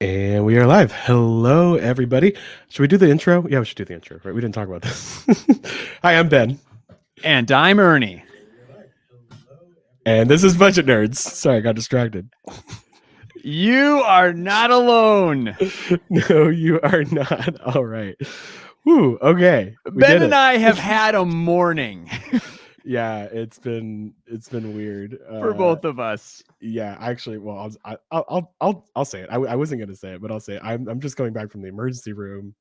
And we are live. Hello, everybody. Should we do the intro? Yeah, we should do the intro, right? We didn't talk about this. Hi, I'm Ben. And I'm Ernie. And this is Budget Nerds. Sorry, I got distracted. You are not alone. No, you are not. All right. Woo, okay. Ben and I have had a morning Yeah, it's been weird for both of us. Yeah, actually, well, I'll say it. I wasn't gonna say it, but I'll say it. I'm just coming back from the emergency room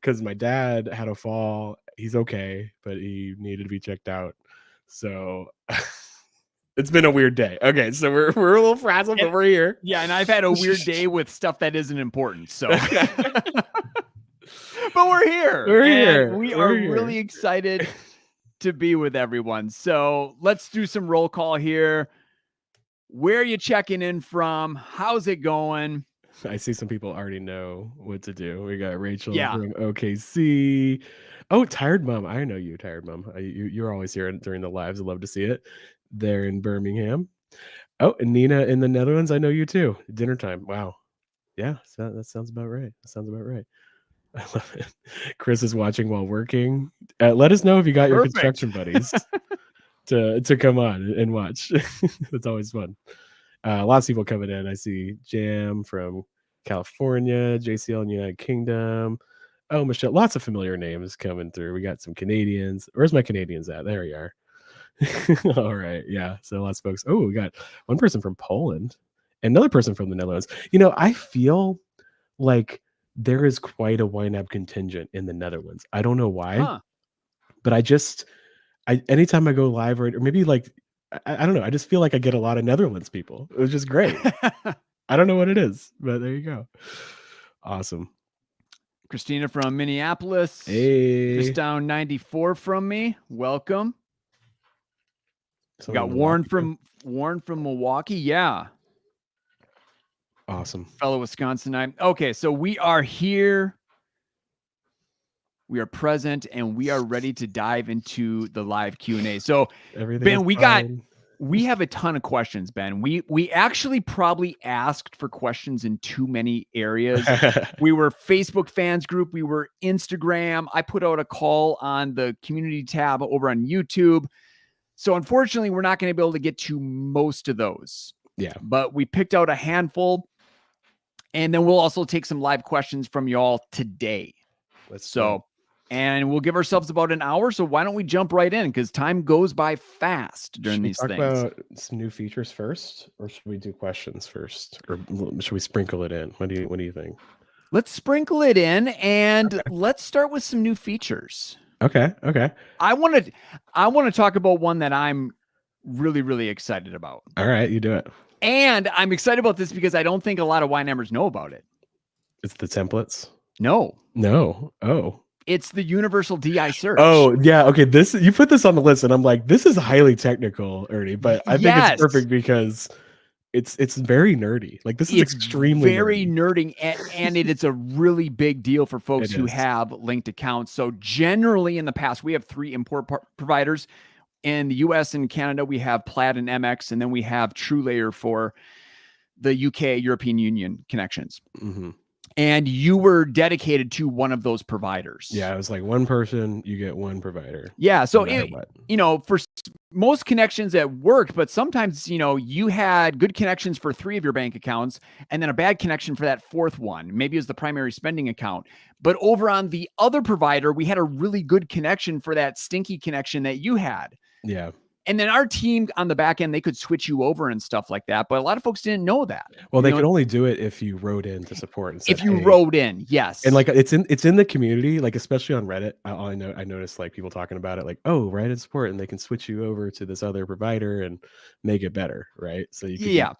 because my dad had a fall. He's okay, but he needed to be checked out. So it's been a weird day. Okay, so we're a little frazzled, but we're here. Yeah, and I've had a weird day with stuff that isn't important. So, but we're here. We're here. We are really excited to be with everyone. So let's do some roll call here. Where are you checking in from? How's it going? I see some people already know what to do. We got Rachel from OKC. Oh, Tired Mom. I know you, Tired Mom. You're always here during the lives. I love to see it. They're in Birmingham. Oh, and Nina in the Netherlands. I know you too. Dinner time. Wow. Yeah, so that sounds about right. I love it. Chris is watching while working. Let us know if you got your construction buddies to come on and watch. It's always fun. Lots of people coming in. I see Jam from California, JCL in the United Kingdom. Oh, Michelle. Lots of familiar names coming through. We got some Canadians. Where's my Canadians at? There you are. All right. Yeah. So lots of folks. Oh, we got one person from Poland, another person from the Netherlands. I feel like there is quite a YNAB contingent in the Netherlands. I don't know why, but anytime I go live or maybe like, I don't know. I just feel like I get a lot of Netherlands people. It was just great. I don't know what it is, but there you go. Awesome. Christina from Minneapolis. Hey. Just down 94 from me. Welcome. We got Warren from Milwaukee. Yeah. Awesome. Fellow Wisconsinite. Okay, so we are here. We are present and we are ready to dive into the live Q&A. So Ben, we have a ton of questions, Ben. We actually probably asked for questions in too many areas. We were Facebook fans group. We were Instagram. I put out a call on the community tab over on YouTube. So unfortunately, we're not going to be able to get to most of those. Yeah. But we picked out a handful. And then we'll also take some live questions from y'all today. And we'll give ourselves about an hour. So why don't we jump right in? Because time goes by fast during these things. Should we talk about some new features first, or should we do questions first, or should we sprinkle it in? What do you think? Let's sprinkle it in, and let's start with some new features. Okay. I want to talk about one that I'm really, really excited about. All right, you do it. And I'm excited about this because I don't think a lot of YNABers know about it. It's the templates? No. Oh. It's the universal DI search. Oh, yeah. Okay. You put this on the list, and I'm like, this is highly technical, Ernie, but I think it's perfect because it's very nerdy. Like, this is extremely very nerdy, and it's a really big deal for folks who have linked accounts. So generally in the past, we have 3 import providers. In the US and Canada, we have Plaid and MX, and then we have TrueLayer for the UK, European Union connections. Mm-hmm. And you were dedicated to one of those providers. Yeah, it was like one person, you get one provider. Yeah, so for most connections that worked, but sometimes you had good connections for 3 of your bank accounts, and then a bad connection for that 4th one. Maybe it was the primary spending account. But over on the other provider, we had a really good connection for that stinky connection that you had. Yeah. And then our team on the back end, they could switch you over and stuff like that. But a lot of folks didn't know that. Well, they could only do it if you wrote in to support. And said, if you wrote in, yes. And like it's in the community, like especially on Reddit. I noticed like people talking about it, like, oh, Reddit support, and they can switch you over to this other provider and make it better, right? So you can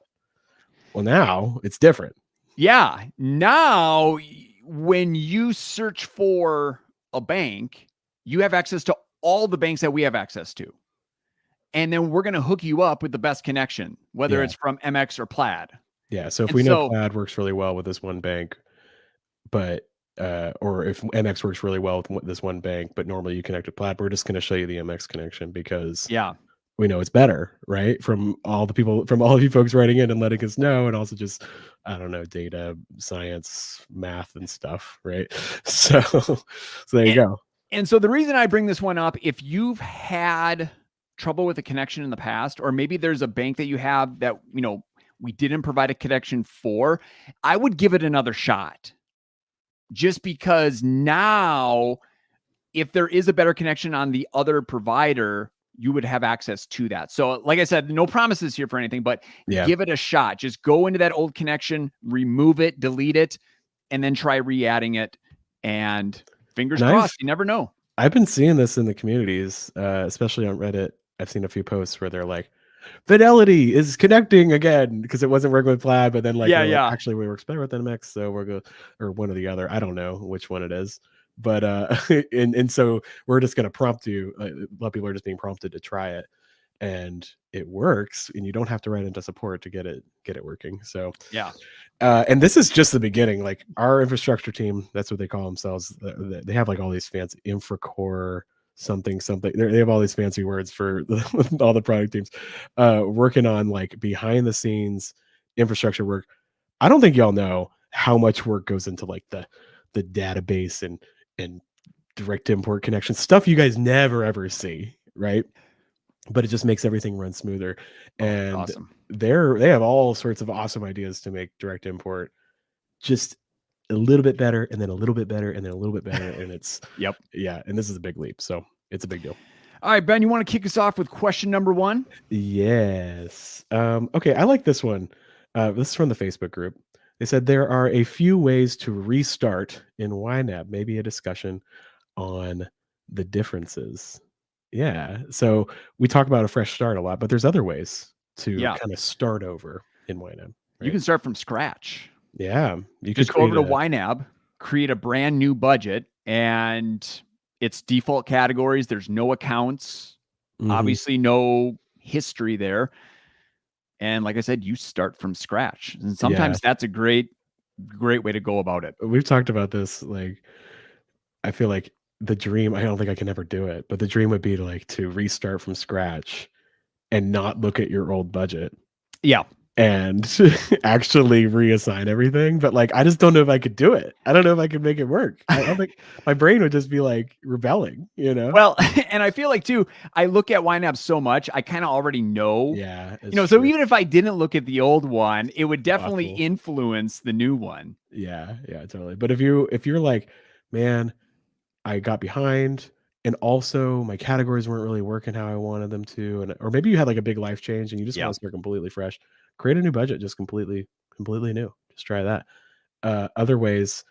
well, now it's different. Yeah. Now when you search for a bank, you have access to all the banks that we have access to. And then we're going to hook you up with the best connection, whether it's from MX or Plaid. Yeah. So if we know Plaid works really well with this one bank, but or if MX works really well with this one bank, but normally you connect with Plaid, we're just going to show you the MX connection because we know it's better, right? From all the people, from all of you folks writing in and letting us know, and also just, I don't know, data, science, math, and stuff, right? So, so there you go. And so the reason I bring this one up, if you've had trouble with a connection in the past, or maybe there's a bank that you have that, you know, we didn't provide a connection for, I would give it another shot. Just because now, if there is a better connection on the other provider, you would have access to that. So like I said, no promises here for anything, but give it a shot. Just go into that old connection, remove it, delete it, and then try re-adding it. And fingers crossed, you never know. I've been seeing this in the communities, especially on Reddit. I've seen a few posts where they're like, Fidelity is connecting again because it wasn't working with Plaid, but then like, like actually we works better with NMX, so we're go or one or the other. I don't know which one it is, but and so we're just gonna prompt you. A lot of people are just being prompted to try it, and it works, and you don't have to write into support to get it working. So yeah. And this is just the beginning. Like our infrastructure team, that's what they call themselves. They have like all these fancy InfraCore something. They have all these fancy words for all the product teams working on like behind the scenes infrastructure work. I don't think y'all know how much work goes into like the database and direct import connections, stuff you guys never ever see, right? But it just makes everything run smoother. And awesome. They have all sorts of awesome ideas to make direct import just a little bit better, and then a little bit better, and then a little bit better. And it's yeah. And this is a big leap, so it's a big deal. All right, Ben, you want to kick us off with question number 1? Yes. Okay, I like this one. This is from the Facebook group. They said there are a few ways to restart in YNAB. Maybe a discussion on the differences. Yeah. So we talk about a fresh start a lot, but there's other ways to kind of start over in YNAB. Right? You can start from scratch. Yeah. You just go over to YNAB, create a brand new budget, and it's default categories. There's no accounts, obviously no history there. And like I said, you start from scratch. And sometimes that's a great way to go about it. We've talked about this. Like, I feel like the dream, I don't think I can ever do it, but the dream would be to restart from scratch and not look at your old budget. Yeah. And actually reassign everything. But like, I just don't know if I could do it. I don't know if I could make it work. I think my brain would just be like rebelling, you know? Well, and I feel like too, I look at YNAB so much, I kind of already know. Yeah. You know, so even if I didn't look at the old one, it would definitely influence the new one. Yeah. Yeah, totally. But if you're like, man, I got behind, and also my categories weren't really working how I wanted them to, and or maybe you had like a big life change and you just want to start completely fresh. Create a new budget, just completely new. Just try that. Other ways,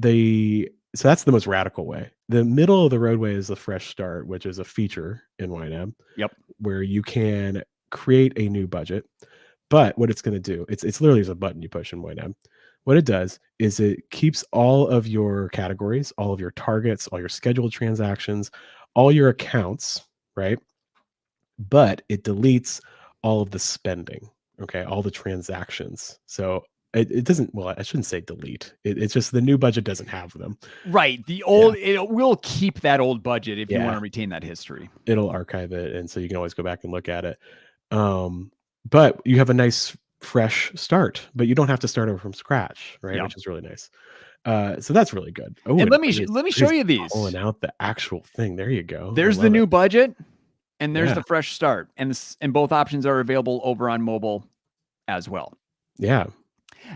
so that's the most radical way. The middle of the roadway is a fresh start, which is a feature in YNAB. Yep. Where you can create a new budget. But what it's going to do, it's literally just a button you push in YNAB. What it does is it keeps all of your categories, all of your targets, all your scheduled transactions, all your accounts, right? But it deletes all of the spending, okay? All the transactions. So it doesn't, well, I shouldn't say delete. It's just the new budget doesn't have them. Right. The old, it will keep that old budget if you want to retain that history. It'll archive it, and so you can always go back and look at it. But you have a nice fresh start, but you don't have to start over from scratch, right? Which is really nice. So that's really good. Oh, and let me show you these. Pulling out the actual thing. There you go. There's the new budget, and there's the fresh start, and both options are available over on mobile as well. Yeah.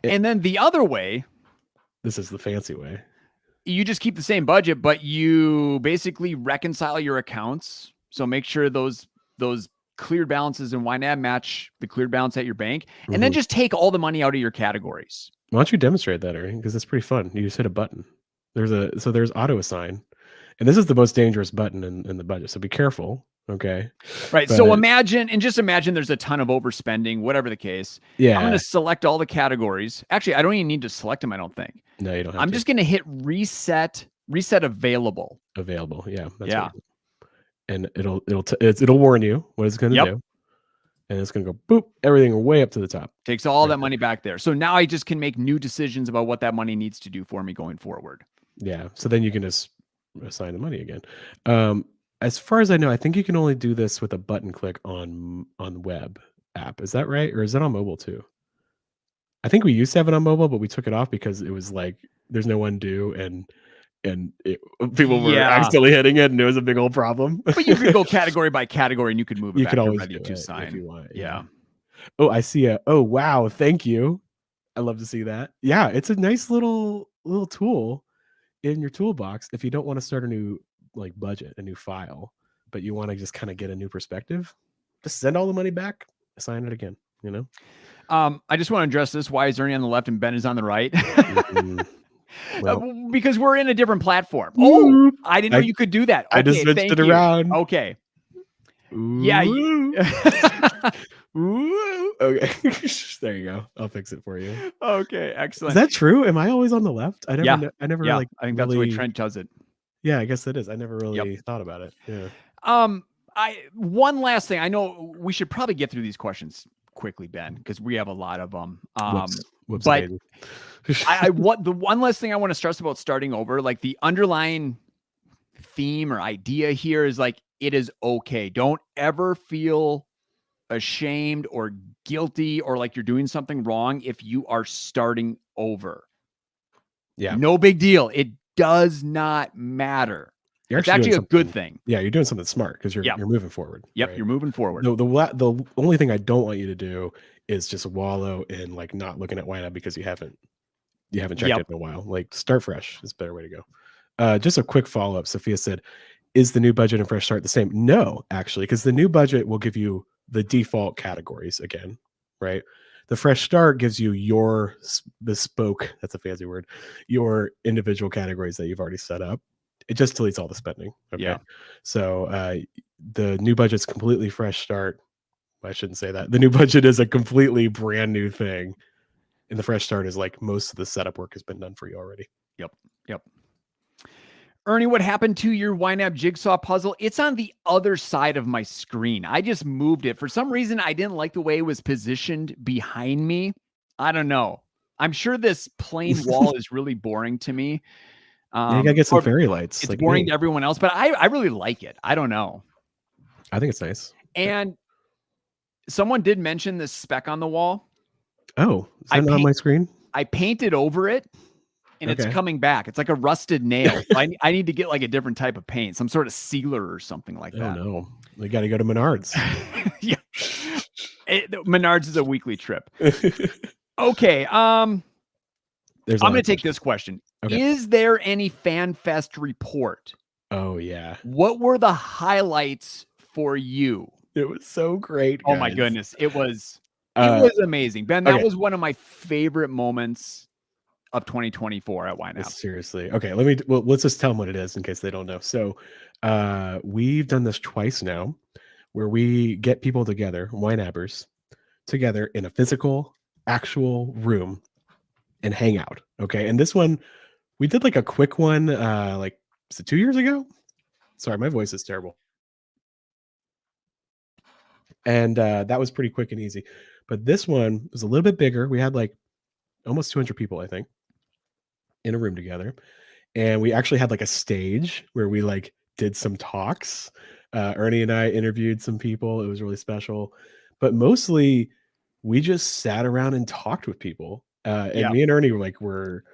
And then the other way, this is the fancy way. You just keep the same budget, but you basically reconcile your accounts. So make sure those cleared balances in YNAB match the cleared balance at your bank, and then just take all the money out of your categories. Why don't you demonstrate that, Ernie? Because it's pretty fun. You just hit a button. There's auto assign, and this is the most dangerous button in the budget. So be careful. Okay. Right. But so imagine there's a ton of overspending, whatever the case. Yeah. I'm going to select all the categories. Actually, I don't even need to select them. I don't think. No, you don't have I'm just going to hit reset available. Available. Yeah. That's and it'll warn you what it's going to do. And it's going to go boop, everything way up to the top. Takes all that money back there. So now I just can make new decisions about what that money needs to do for me going forward. Yeah. So then you can just assign the money again. as far as I know, I think you can only do this with a button click on web app. Is that right? Or is that on mobile too? I think we used to have it on mobile, but we took it off because it was like there's no undo and people were accidentally hitting it, and it was a big old problem. But you could go category by category, and you could move it. You back could to always ready do to it sign if you want. Yeah. Oh, I see a. Oh wow, thank you. I love to see that. Yeah, it's a nice little tool in your toolbox if you don't want to start a new budget, a new file, but you want to just kind of get a new perspective. Just send all the money back, assign it again. You know. I just want to address this. Why is Ernie on the left and Ben is on the right? Well, because we're in a different platform. Oh, I didn't know you could do that. Okay, I just switched it around. Okay. Ooh. Yeah. Ooh. Okay. There you go. I'll fix it for you. Okay. Excellent. Is that true? Am I always on the left? I never. I never I think that's the way Trent does it. Yeah, I guess it is. I never really thought about it. Yeah. One last thing. I know we should probably get through these questions quickly, Ben, because we have a lot of them. Whoops, but the one last thing I want to stress about starting over, like the underlying theme or idea here is like, it is okay. Don't ever feel ashamed or guilty or like you're doing something wrong if you are starting over. Yeah. No big deal. It does not matter. It's actually a good thing. Yeah, you're doing something smart because you're moving forward. Yep, right? You're moving forward. The only thing I don't want you to do is just wallow in like not looking at YNAB because you haven't checked it in a while. Like start fresh is a better way to go. Just a quick follow up. Sophia said, "Is the new budget and fresh start the same?" No, actually, because the new budget will give you the default categories again, right? The fresh start gives you your bespoke, that's a fancy word, your individual categories that you've already set up. It just deletes all the spending. Okay. Yeah. So the new budget's completely fresh start. I shouldn't say that. The new budget is a completely brand new thing. And the fresh start is like most of the setup work has been done for you already. Yep. Ernie, what happened to your YNAB jigsaw puzzle? It's on the other side of my screen. I just moved it. For some reason, I didn't like the way it was positioned behind me. I don't know. I'm sure this plain wall is really boring to me. You gotta get some fairy lights. It's like boring to everyone else, but I really like it. I don't know. I think it's nice. And someone did mention this speck on the wall. Oh, is that on my screen? I painted over it. And it's coming back. It's like a rusted nail. I need to get like a different type of paint, some sort of sealer or something like that. Oh no, we got to go to Menards. Yeah, Menards is a weekly trip. Okay, I'm going to take this question. Okay. Is there any FanFest report? Oh yeah. What were the highlights for you? It was so great. Oh my goodness, it was amazing, Ben. That was one of my favorite moments of 2024 at YNAB. Seriously. Okay, let's just tell them what it is in case they don't know. So we've done this twice now where we get people together, YNABers, together in a physical, actual room and hang out. Okay. And this one, we did like a quick one, like, is it 2 years ago? Sorry, my voice is terrible. And that was pretty quick and easy. But this one was a little bit bigger. We had like almost 200 people, I think, in a room together, and we actually had like a stage where we like did some talks. Ernie and I interviewed some people. It was really special, but mostly we just sat around and talked with people. And me and Ernie were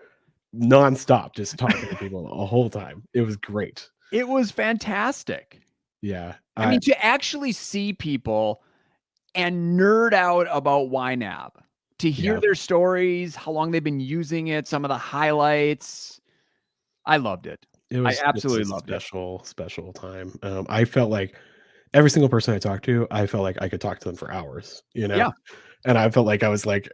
nonstop just talking to people the whole time. It was great. It was fantastic. Yeah, I mean, to actually see people and nerd out about YNAB. To hear their stories, how long they've been using it, some of the highlights. I loved it. I absolutely loved it. Special time. I felt like every single person I talked to, I felt like I could talk to them for hours, you know? Yeah. And I felt like I was like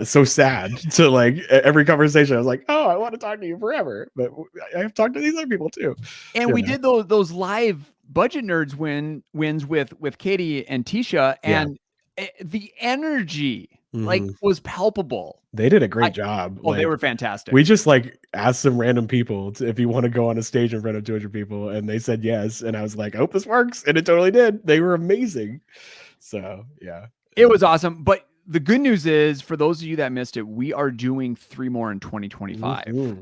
so sad to like every conversation. I was like, oh, I want to talk to you forever. But I've talked to these other people too. And we did those live budget nerds wins with Katie and Tisha, and the energy like was palpable. They did a great job. Oh, they were fantastic. We just like asked some random people if you want to go on a stage in front of 200 people, and they said yes. And I was like, I hope this works. And it totally did. They were amazing. So yeah, it was awesome. But the good news is, for those of you that missed it, we are doing 3 more in 2025.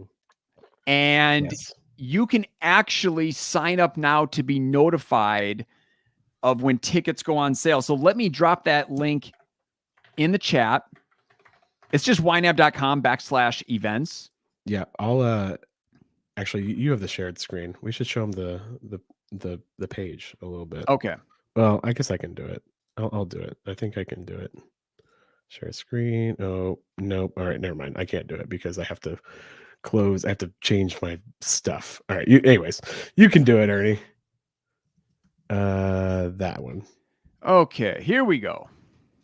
And you can actually sign up now to be notified of when tickets go on sale. So let me drop that link in the chat. It's just ynab.com/events. Yeah, I'll actually you have the shared screen. We should show them the page a little bit. Okay. Well, I guess I can do it. I'll do it. I think I can do it. Share screen. Oh, nope. All right, never mind. I can't do it because I have to close. I have to change my stuff. All right. Anyways, you can do it, Ernie. That one. Okay, here we go.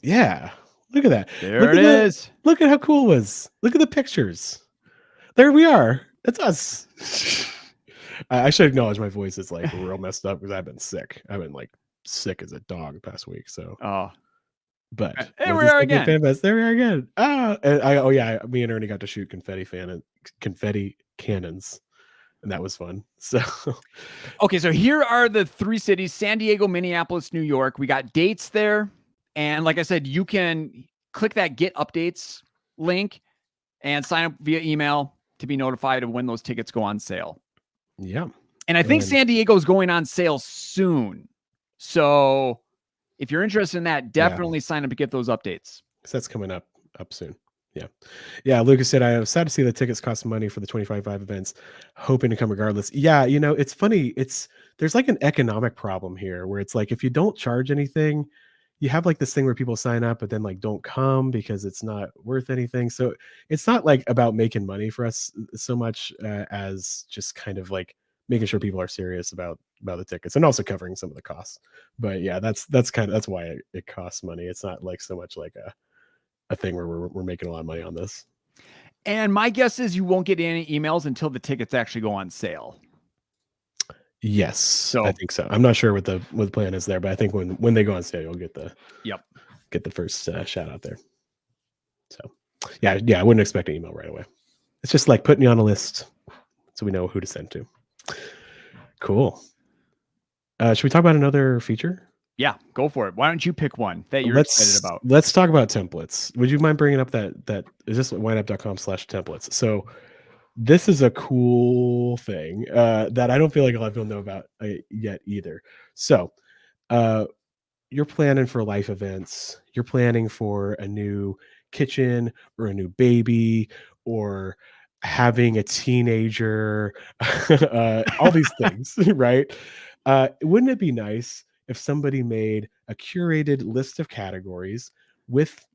Yeah. Look at that. There it is. Look at how cool it was. Look at the pictures. There we are. That's us. I should acknowledge my voice is like real messed up because I've been sick. I've been like sick as a dog the past week. So, but there we are again. There we are again. Oh yeah, me and Ernie got to shoot confetti cannons, and that was fun. So, okay, so here are the 3 cities: San Diego, Minneapolis, New York. We got dates there, and like I said, you can click that Get Updates link and sign up via email to be notified of when those tickets go on sale. Yeah, and I think San Diego is going on sale soon. So if you're interested in that, definitely sign up to get those updates. So that's coming up soon. Yeah. Lucas said, I was sad to see the tickets cost money for the 25 events, hoping to come regardless. Yeah, it's funny. There's like an economic problem here where it's like if you don't charge anything, you have like this thing where people sign up but then like don't come because it's not worth anything. So it's not like about making money for us so much as just kind of like making sure people are serious about the tickets and also covering some of the costs. But yeah, that's why it costs money. It's not like so much like a thing where we're making a lot of money on this. And my guess is you won't get any emails until the tickets actually go on sale. Yes, so I think so. I'm not sure what the plan is there, but I think when they go on sale, you'll get the first shout out there. So yeah, I wouldn't expect an email right away. It's just like putting you on a list so we know who to send to. Cool. Should we talk about another feature? Yeah, go for it. Why don't you pick one that you're excited about? Let's talk about templates. Would you mind bringing up that is this ynab.com/templates? So this is a cool thing that I don't feel like a lot of people know about yet either. So you're planning for life events. You're planning for a new kitchen or a new baby or having a teenager, all these things, right? Wouldn't it be nice if somebody made a curated list of categories with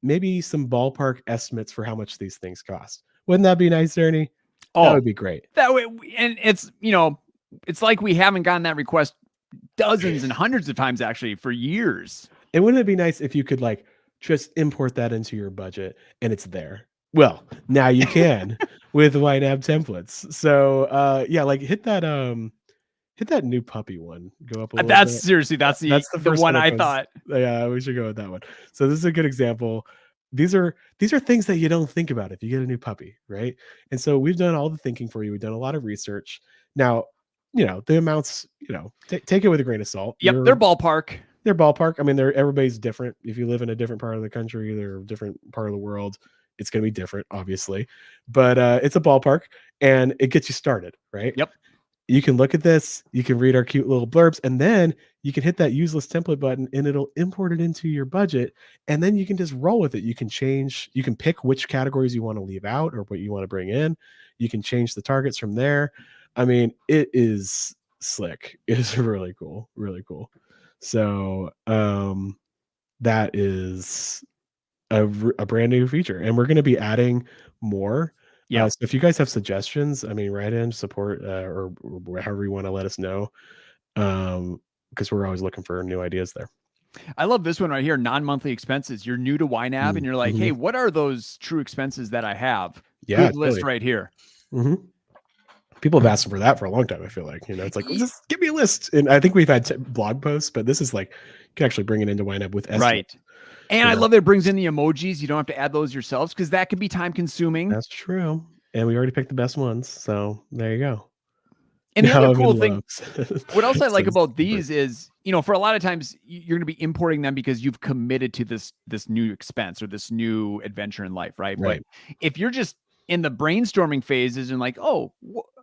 maybe some ballpark estimates for how much these things cost? Wouldn't that be nice, Ernie? That would be great. That way, and it's it's like we haven't gotten that request dozens and hundreds of times actually for years. And wouldn't it be nice if you could like just import that into your budget and it's there? Well, now you can with YNAB templates. So yeah, like hit that new puppy one. Go up a little bit. Seriously, that's the first one I thought. Yeah, we should go with that one. So this is a good example. These are things that you don't think about if you get a new puppy, right? And so we've done all the thinking for you. We've done a lot of research. Now, the amounts, take it with a grain of salt. Yep, they're ballpark. They're ballpark. I mean, everybody's different. If you live in a different part of the country, they're a different part of the world, it's going to be different, obviously. But it's a ballpark, and it gets you started, right? Yep. You can look at this, you can read our cute little blurbs, and then you can hit that useless template button and it'll import it into your budget. And then you can just roll with it. You can pick which categories you want to leave out or what you want to bring in. You can change the targets from there. I mean, it is slick. It is really cool. Really cool. So that is a brand new feature. And we're going to be adding more. Yeah. So if you guys have suggestions, I mean, write in support or however you want to let us know, because we're always looking for new ideas there. I love this one right here, non-monthly expenses. You're new to YNAB and you're like, hey, what are those true expenses that I have? Yeah, good list right here. People have asked for that for a long time. I feel like, it's like, just give me a list. And I think we've had blog posts, but this is like, you can actually bring it into YNAB with estimates. Right. And I love that it brings in the emojis. You don't have to add those yourselves because that can be time consuming. That's true. And we already picked the best ones. So there you go. And the other cool thing, what else I like about these is, for a lot of times you're going to be importing them because you've committed to this new expense or this new adventure in life, right? But if you're just in the brainstorming phases and like, oh,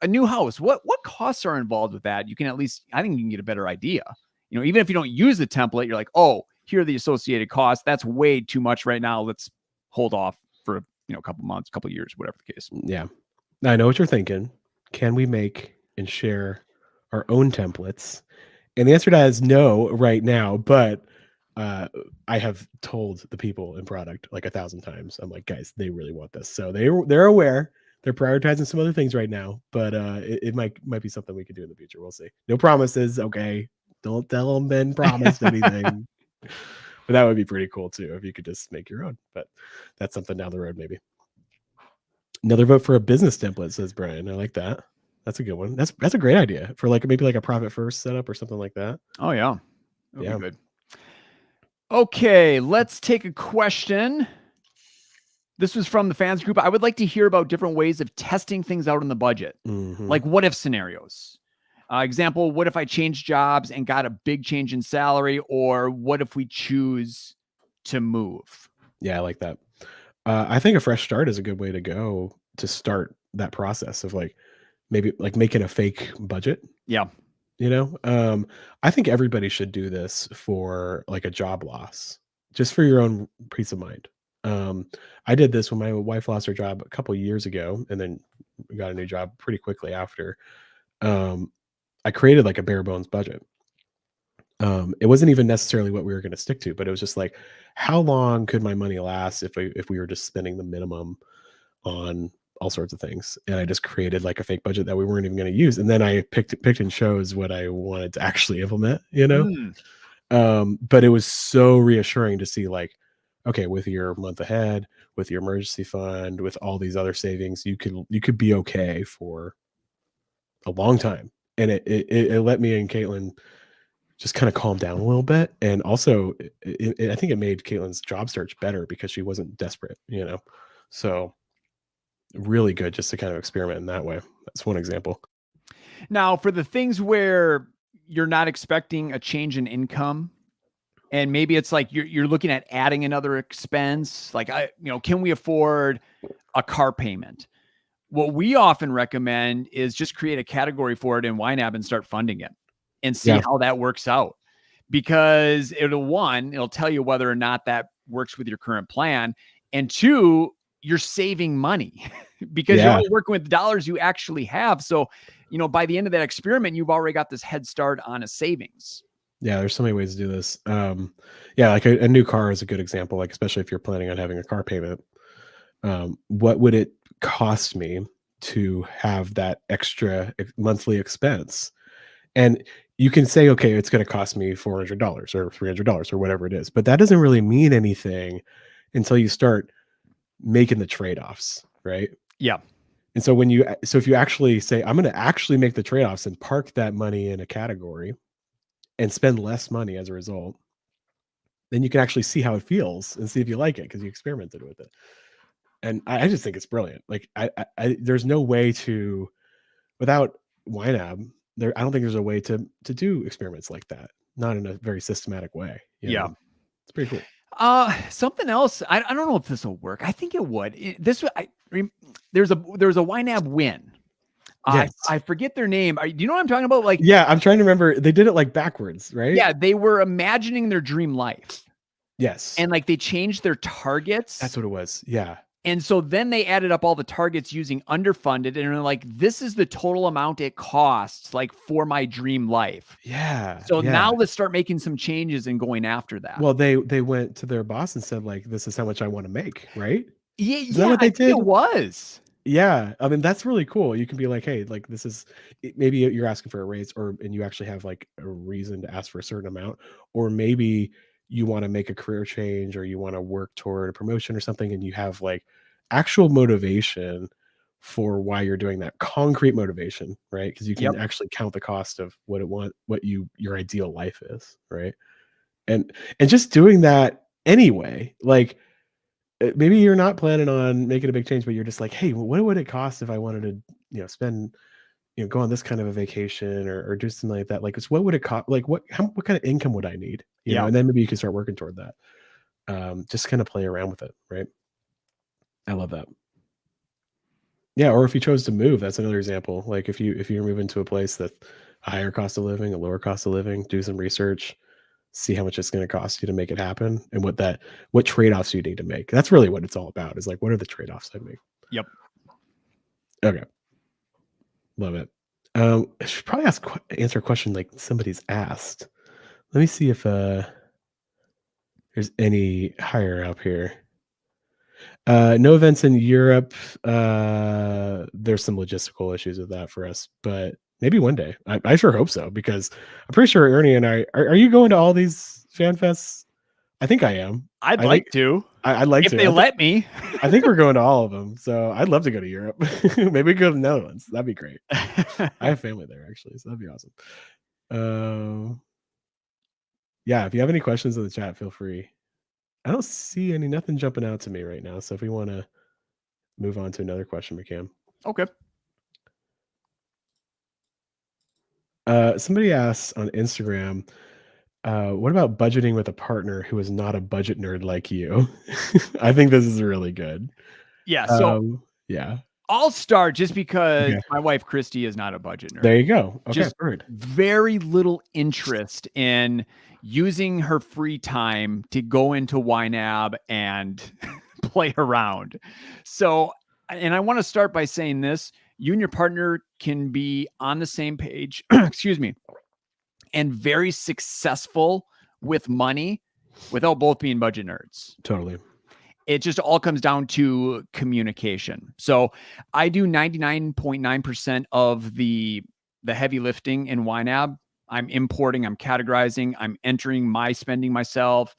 a new house, what costs are involved with that? You can at least, I think you can get a better idea. You know, even if you don't use the template, you're like, oh, here are the associated costs. That's way too much right now. Let's hold off for, you know, a couple months, couple years, whatever the case. Yeah. I know what you're thinking. Can we make and share our own templates? And the answer to that is no right now, but I have told the people in product like 1,000 times. I'm like, guys, they really want this. So they're aware. They're prioritizing some other things right now, but it might be something we could do in the future. We'll see. No promises. Okay. Don't tell them Ben promised anything. But that would be pretty cool too if you could just make your own. But that's something down the road, maybe. Another vote for a business template, says Brian. I like that. That's a good one. That's a great idea for like maybe like a profit first setup or something like that. Oh yeah. That'd be good. Okay, let's take a question. This was from the fans group. I would like to hear about different ways of testing things out in the budget. Like what if scenarios. Example, what if I changed jobs and got a big change in salary? Or what if we choose to move? Yeah, I like that. I think a fresh start is a good way to go to start that process of like maybe like making a fake budget. Yeah. You know, I think everybody should do this for like a job loss, just for your own peace of mind. I did this when my wife lost her job a couple years ago and then got a new job pretty quickly after. I created like a bare bones budget. It wasn't even necessarily what we were going to stick to, but it was just like, how long could my money last if we were just spending the minimum on all sorts of things? And I just created like a fake budget that we weren't even going to use. And then I picked and chose what I wanted to actually implement, you know? But it was so reassuring to see like, okay, with your month ahead, with your emergency fund, with all these other savings, you could be okay for a long time. And it let me and Caitlin just kind of calm down a little bit. And also I think it made Caitlin's job search better because she wasn't desperate, you know? So really good just to kind of experiment in that way. That's one example. Now, for the things where you're not expecting a change in income, and maybe it's like you're looking at adding another expense, like can we afford a car payment? What we often recommend is just create a category for it in YNAB and start funding it and see how that works out. Because it'll tell you whether or not that works with your current plan. And two, you're saving money because you're only working with dollars you actually have. So, by the end of that experiment, you've already got this head start on a savings. Yeah, there's so many ways to do this. Like a new car is a good example, like especially if you're planning on having a car payment. What would it cost me to have that extra monthly expense? And you can say, okay, it's going to cost me $400 or $300 or whatever it is, but that doesn't really mean anything until you start making the trade-offs, right? Yeah. And so if you actually say, I'm going to actually make the trade-offs and park that money in a category and spend less money as a result, then you can actually see how it feels and see if you like it because you experimented with it. And I just think it's brilliant. Like there's no way to, without YNAB, I don't think there's a way to do experiments like that. Not in a very systematic way. You know? It's pretty cool. Something else. I don't know if this will work. I think it would. There's a YNAB win. Yes. I forget their name. Do you know what I'm talking about? Like, yeah, I'm trying to remember. They did it like backwards, right? Yeah, they were imagining their dream life. Yes. And like they changed their targets. That's what it was. Yeah. And so then they added up all the targets using underfunded and they're like, this is the total amount it costs like for my dream life. Yeah. So now let's start making some changes and going after that. Well, they went to their boss and said like, this is how much I want to make. Right. Yeah. Is that what they did? It was. Yeah. I mean, that's really cool. You can be like, hey, like this is, maybe you're asking for a raise and you actually have like a reason to ask for a certain amount, or maybe you want to make a career change or you want to work toward a promotion or something. And you have like actual motivation for why you're doing that, concrete motivation, right? Because you can actually count the cost of what your ideal life is, right? And just doing that anyway, like maybe you're not planning on making a big change, but you're just like, hey, what would it cost if I wanted to, spend, go on this kind of a vacation or do something like that? Like, what would it cost? Like, what kind of income would I need? You know, and then maybe you can start working toward that. Just kind of play around with it, right? I love that. Yeah, or if you chose to move, that's another example. Like if you're moving to a place that's a higher cost of living, a lower cost of living, do some research, see how much it's gonna cost you to make it happen, and what trade-offs you need to make. That's really what it's all about, is like, what are the trade-offs I make? Yep. Okay, love it. I should probably answer a question like somebody's asked. Let me see if, there's any higher up here. No events in Europe. There's some logistical issues with that for us, but maybe one day. I sure hope so, because I'm pretty sure Ernie and I are you going to all these fan fests? I think I am. I'd I think like to, I'd like if to. they let me. I think we're going to all of them. So I'd love to go to Europe. Maybe we go to the Netherlands. That'd be great. I have family there actually, so that'd be awesome. Yeah, if you have any questions in the chat, feel free. I don't see nothing jumping out to me right now. So if we want to move on to another question, we can. Okay. Somebody asked on Instagram, what about budgeting with a partner who is not a budget nerd like you? I think this is really good. Yeah. So Yeah. I'll start just because Okay. my wife, Christy, is not a budget nerd. There you go. Okay. Just very little interest in using her free time to go into YNAB and play around. So, and I want to start by saying this: you and your partner can be on the same page, excuse me, and very successful with money without both being budget nerds. Totally. It just all comes down to communication. So I do 99.9% of the heavy lifting in YNAB. I'm importing, I'm categorizing, I'm entering my spending myself.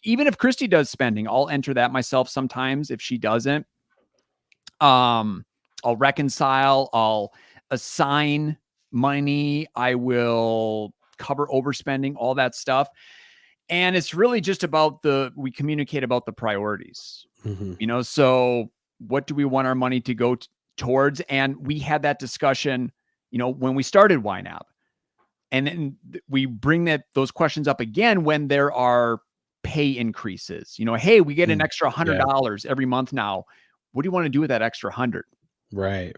Even if Christy does spending, I'll enter that myself sometimes if she doesn't. I'll reconcile, I'll assign money, I will cover overspending, all that stuff. And it's really just about we communicate about the priorities, so what do we want our money to go towards? And we had that discussion, when we started YNAB, and then we bring those questions up again when there are pay increases, hey, we get an extra $100 every month now. What do you want to do with that extra 100? Right.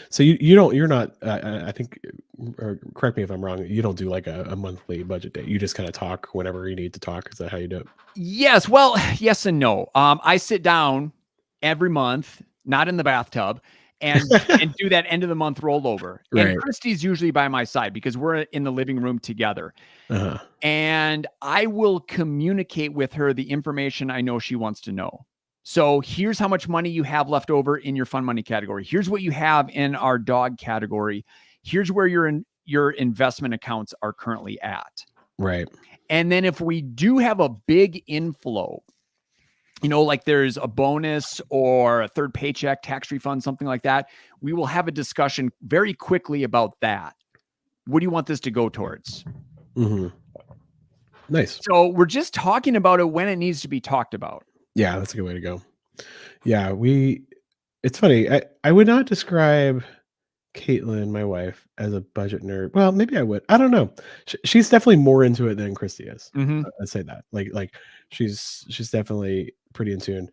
So you're not, I think, or correct me if I'm wrong, you don't do like a monthly budget date. You just kind of talk whenever you need to talk. Is that how you do it? Yes. Well, yes and no. I sit down every month, not in the bathtub, and do that end of the month rollover. Right. And Christy's usually by my side because we're in the living room together. Uh-huh. And I will communicate with her the information I know she wants to know. So here's how much money you have left over in your fun money category. Here's what you have in our dog category. Here's where your investment accounts are currently at. Right. And then if we do have a big inflow, like there's a bonus or a third paycheck, tax refund, something like that, we will have a discussion very quickly about that. What do you want this to go towards? Mm-hmm. Nice. So we're just talking about it when it needs to be talked about. Yeah, that's a good way to go. Yeah, it's funny. I would not describe Caitlin, my wife, as a budget nerd. Well, maybe I would. I don't know. She's definitely more into it than Christy is. I'd say that. Like she's definitely pretty in tune,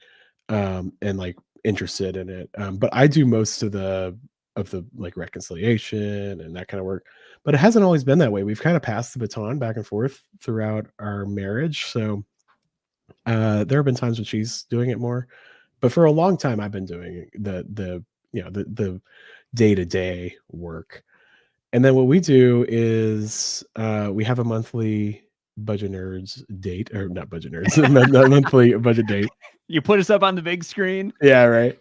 and like interested in it. But I do most of the like reconciliation and that kind of work. But it hasn't always been that way. We've kind of passed the baton back and forth throughout our marriage. So there have been times when she's doing it more, but for a long time I've been doing the day-to-day work. And then what we do is we have a monthly budget nerds date, or not budget nerds, a monthly budget date. You put us up on the big screen. Yeah, right.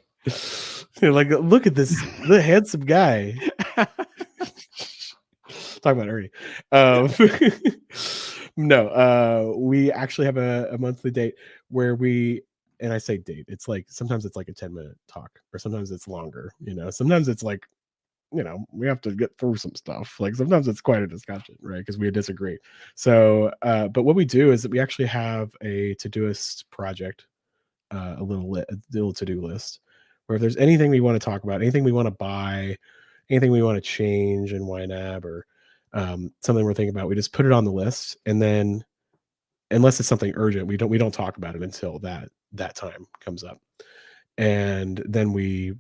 You're like, look at this, the handsome guy. Talking about Ernie. No, we actually have a monthly date where and I say date, it's like sometimes it's like a 10-minute talk, or sometimes it's longer. Sometimes it's like, we have to get through some stuff. Like sometimes it's quite a discussion, right? Because we disagree. So, but what we do is that we actually have a Todoist project, a little to-do list, where if there's anything we want to talk about, anything we want to buy, anything we want to change in YNAB, or something we're thinking about, we just put it on the list. And then, unless it's something urgent, we don't talk about it until that time comes up. And then we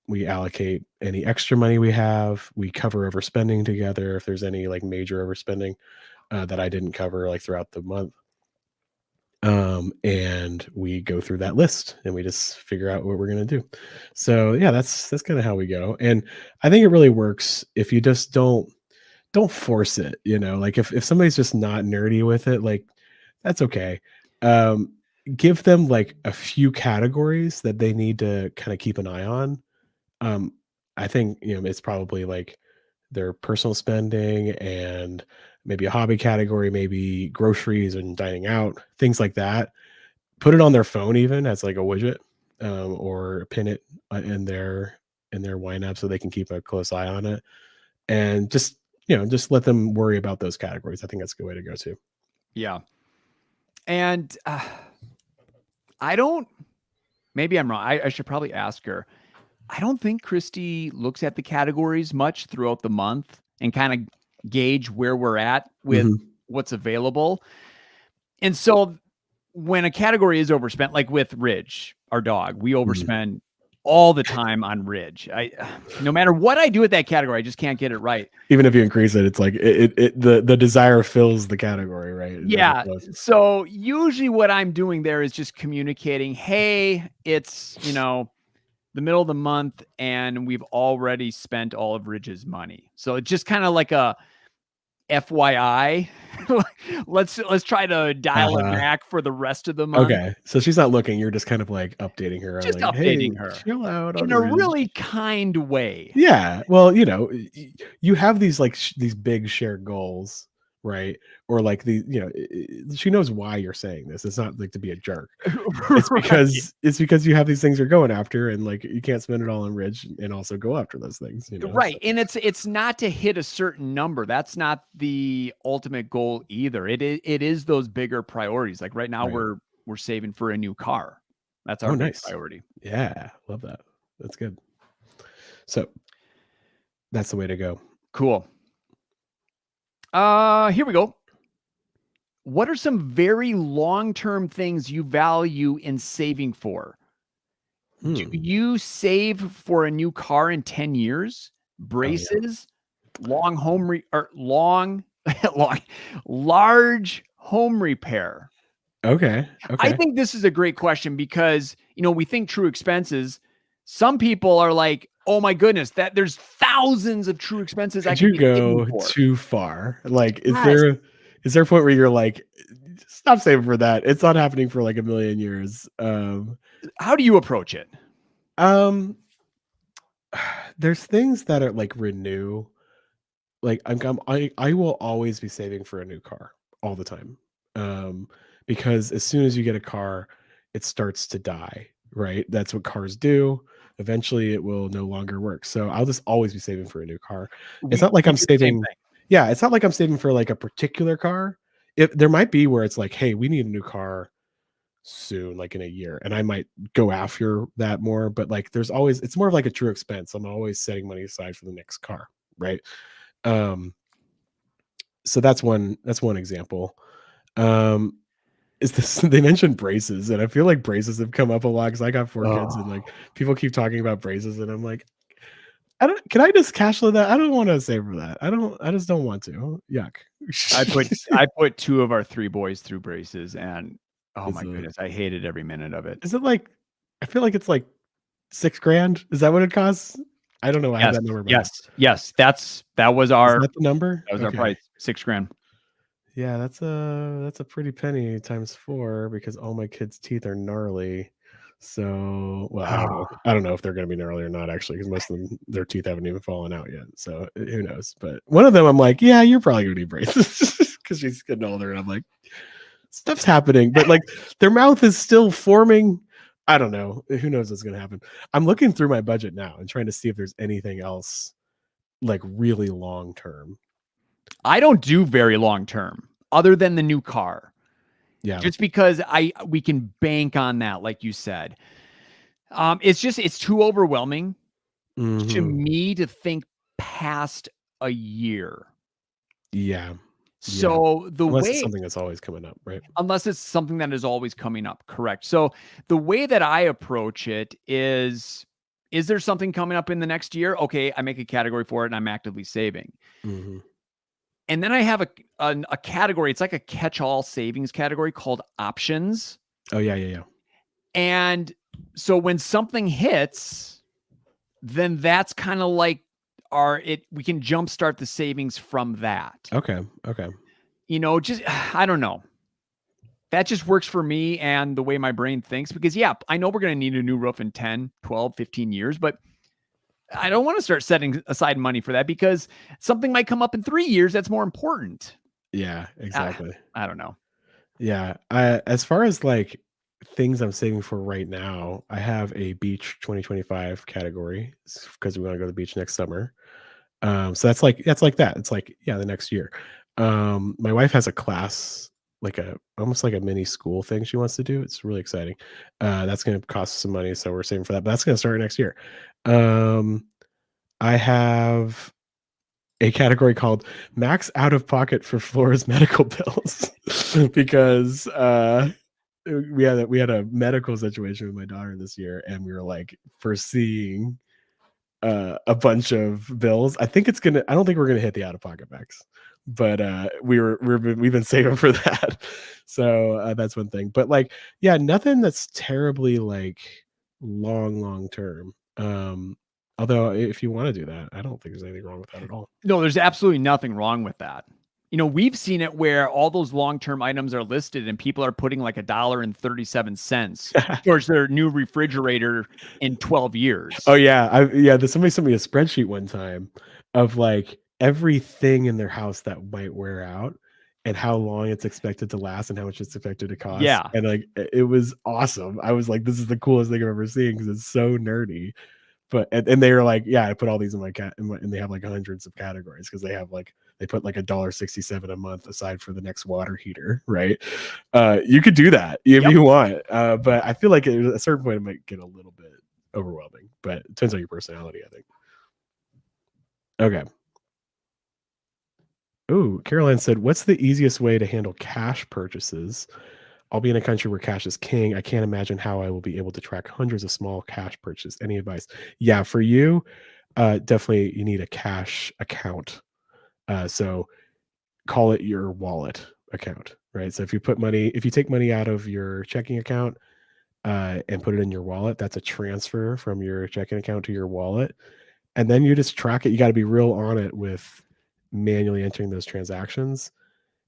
we allocate any extra money we have. We cover overspending together if there's any like major overspending that I didn't cover like throughout the month. And we go through that list and we just figure out what we're gonna do. So yeah, that's kind of how we go. And I think it really works if you just don't force it, you know, like if somebody's just not nerdy with it, like that's okay. Um, give them like a few categories that they need to kind of keep an eye on. Um, I think, you know, it's probably like their personal spending and maybe a hobby category, maybe groceries and dining out, things like that. Put it on their phone even as like a widget, or pin it in their YNAB so they can keep a close eye on it, and just just let them worry about those categories. I think that's a good way to go too. Yeah. And I don't, maybe I'm wrong. I should probably ask her. I don't think Christy looks at the categories much throughout the month and kind of gauge where we're at with what's available. And so when a category is overspent, like with Ridge, our dog, we overspend all the time on Ridge. No matter what I do with that category, I just can't get it right. Even if you increase it, it's like the desire fills the category, right? Yeah. So usually what I'm doing there is just communicating, hey, it's, the middle of the month and we've already spent all of Ridge's money. So it's just kind of like a FYI. let's try to dial it back for the rest of the month. Okay. So she's not looking, you're just kind of like updating her. Just like, updating hey, her. Chill out In a really kind way. Yeah. Well, you have these like these big shared goals, right? Or like she knows why you're saying this. It's not like to be a jerk. It's because you have these things you're going after, and like you can't spend it all on Ridge and also go after those things, Right. So. And it's not to hit a certain number. That's not the ultimate goal either. It is those bigger priorities. Like right now we're saving for a new car. That's our big priority. Yeah, love that. That's good. So that's the way to go. Cool. Here we go. What are some very long-term things you value in saving for? Do you save for a new car in 10 years? Braces, large home repair. Okay. I think this is a great question because, we think true expenses. Some people are like, oh my goodness, that there's thousands of true expenses I could be saving for. Too far? Like, is there a point where you're like, stop saving for that? It's not happening for like a million years. How do you approach it? There's things that are like renew. Like I will always be saving for a new car all the time. Because as soon as you get a car, it starts to die, right? That's what cars do. Eventually it will no longer work. So I'll just always be saving for a new car. It's not like I'm saving. Yeah, it's not like I'm saving for like a particular car. If there might be where it's like, hey, we need a new car soon, like in a year, and I might go after that more. But like there's always, it's more of like a true expense. I'm always setting money aside for the next car, right? So that's one example. Is this they mentioned braces, and I feel like braces have come up a lot because I got 4 kids, and like people keep talking about braces, and I'm like, can I just cash flow that? I don't want to save for that. I just don't want to. Yuck. I put 2 of our 3 boys through braces, and oh my goodness, I hated every minute of it. Is it like, I feel like it's like $6,000? Is that what it costs? I don't know. I have that number. Yes. That was our, is that the number? That was our price, $6,000. Yeah, that's a pretty penny times 4 because all my kids' teeth are gnarly. So, well, I don't know if they're going to be gnarly or not actually, because most of them, their teeth haven't even fallen out yet. So who knows? But one of them, I'm like, yeah, you're probably going to need braces because she's getting older, and I'm like, stuff's happening, but like their mouth is still forming. I don't know. Who knows what's going to happen? I'm looking through my budget now and trying to see if there's anything else like really long term. I don't do very long term other than the new car. Yeah. Just because we can bank on that, like you said. It's too overwhelming to me to think past a year. Yeah. So unless it's something that's always coming up, right? Unless it's something that is always coming up, correct. So the way that I approach it is Is there something coming up in the next year? Okay, I make a category for it and I'm actively saving. Mm-hmm. And then I have a category. It's like a catch-all savings category called options. Oh, yeah. And so when something hits, then that's kind of like we can jumpstart the savings from that. Okay. Just, I don't know. That just works for me and the way my brain thinks because, yeah, I know we're going to need a new roof in 10, 12, 15 years, but I don't want to start setting aside money for that because something might come up in 3 years that's more important. Yeah, exactly. I don't know. Yeah. As far as like things I'm saving for right now, I have a beach 2025 category because we want to go to the beach next summer. So that's like that. It's like, yeah, the next year. My wife has a class, like almost like a mini school thing she wants to do. It's really exciting. That's gonna cost some money, so we're saving for that, but that's gonna start next year. I have a category called max out of pocket for Flora's medical bills because we had a medical situation with my daughter this year, and we were like foreseeing a bunch of bills. I don't think we're gonna hit the out of pocket max, but we've been saving for that. So that's one thing. But like, yeah, nothing that's terribly like long term. Although if you want to do that, I don't think there's anything wrong with that at all. No, there's absolutely nothing wrong with that. We've seen it where all those long-term items are listed and people are putting like $1.37 towards their new refrigerator in 12 years. Oh yeah. Somebody sent me a spreadsheet one time of like everything in their house that might wear out and how long it's expected to last and how much it's expected to cost. Yeah. And like, it was awesome. I was like, this is the coolest thing I've ever seen because it's so nerdy. But and they were like, yeah, I put all these in and they have like hundreds of categories because they put like $1.67 a month aside for the next water heater, right? You could do that if you want, but I feel like at a certain point it might get a little bit overwhelming. But it depends on your personality, I think. Okay. Oh, Caroline said, "What's the easiest way to handle cash purchases? I'll be in a country where cash is king. I can't imagine how I will be able to track hundreds of small cash purchases. Any advice?" Yeah, for you, definitely you need a cash account. So call it your wallet account, right? So if you take money out of your checking account and put it in your wallet, that's a transfer from your checking account to your wallet. And then you just track it. You got to be real on it with manually entering those transactions.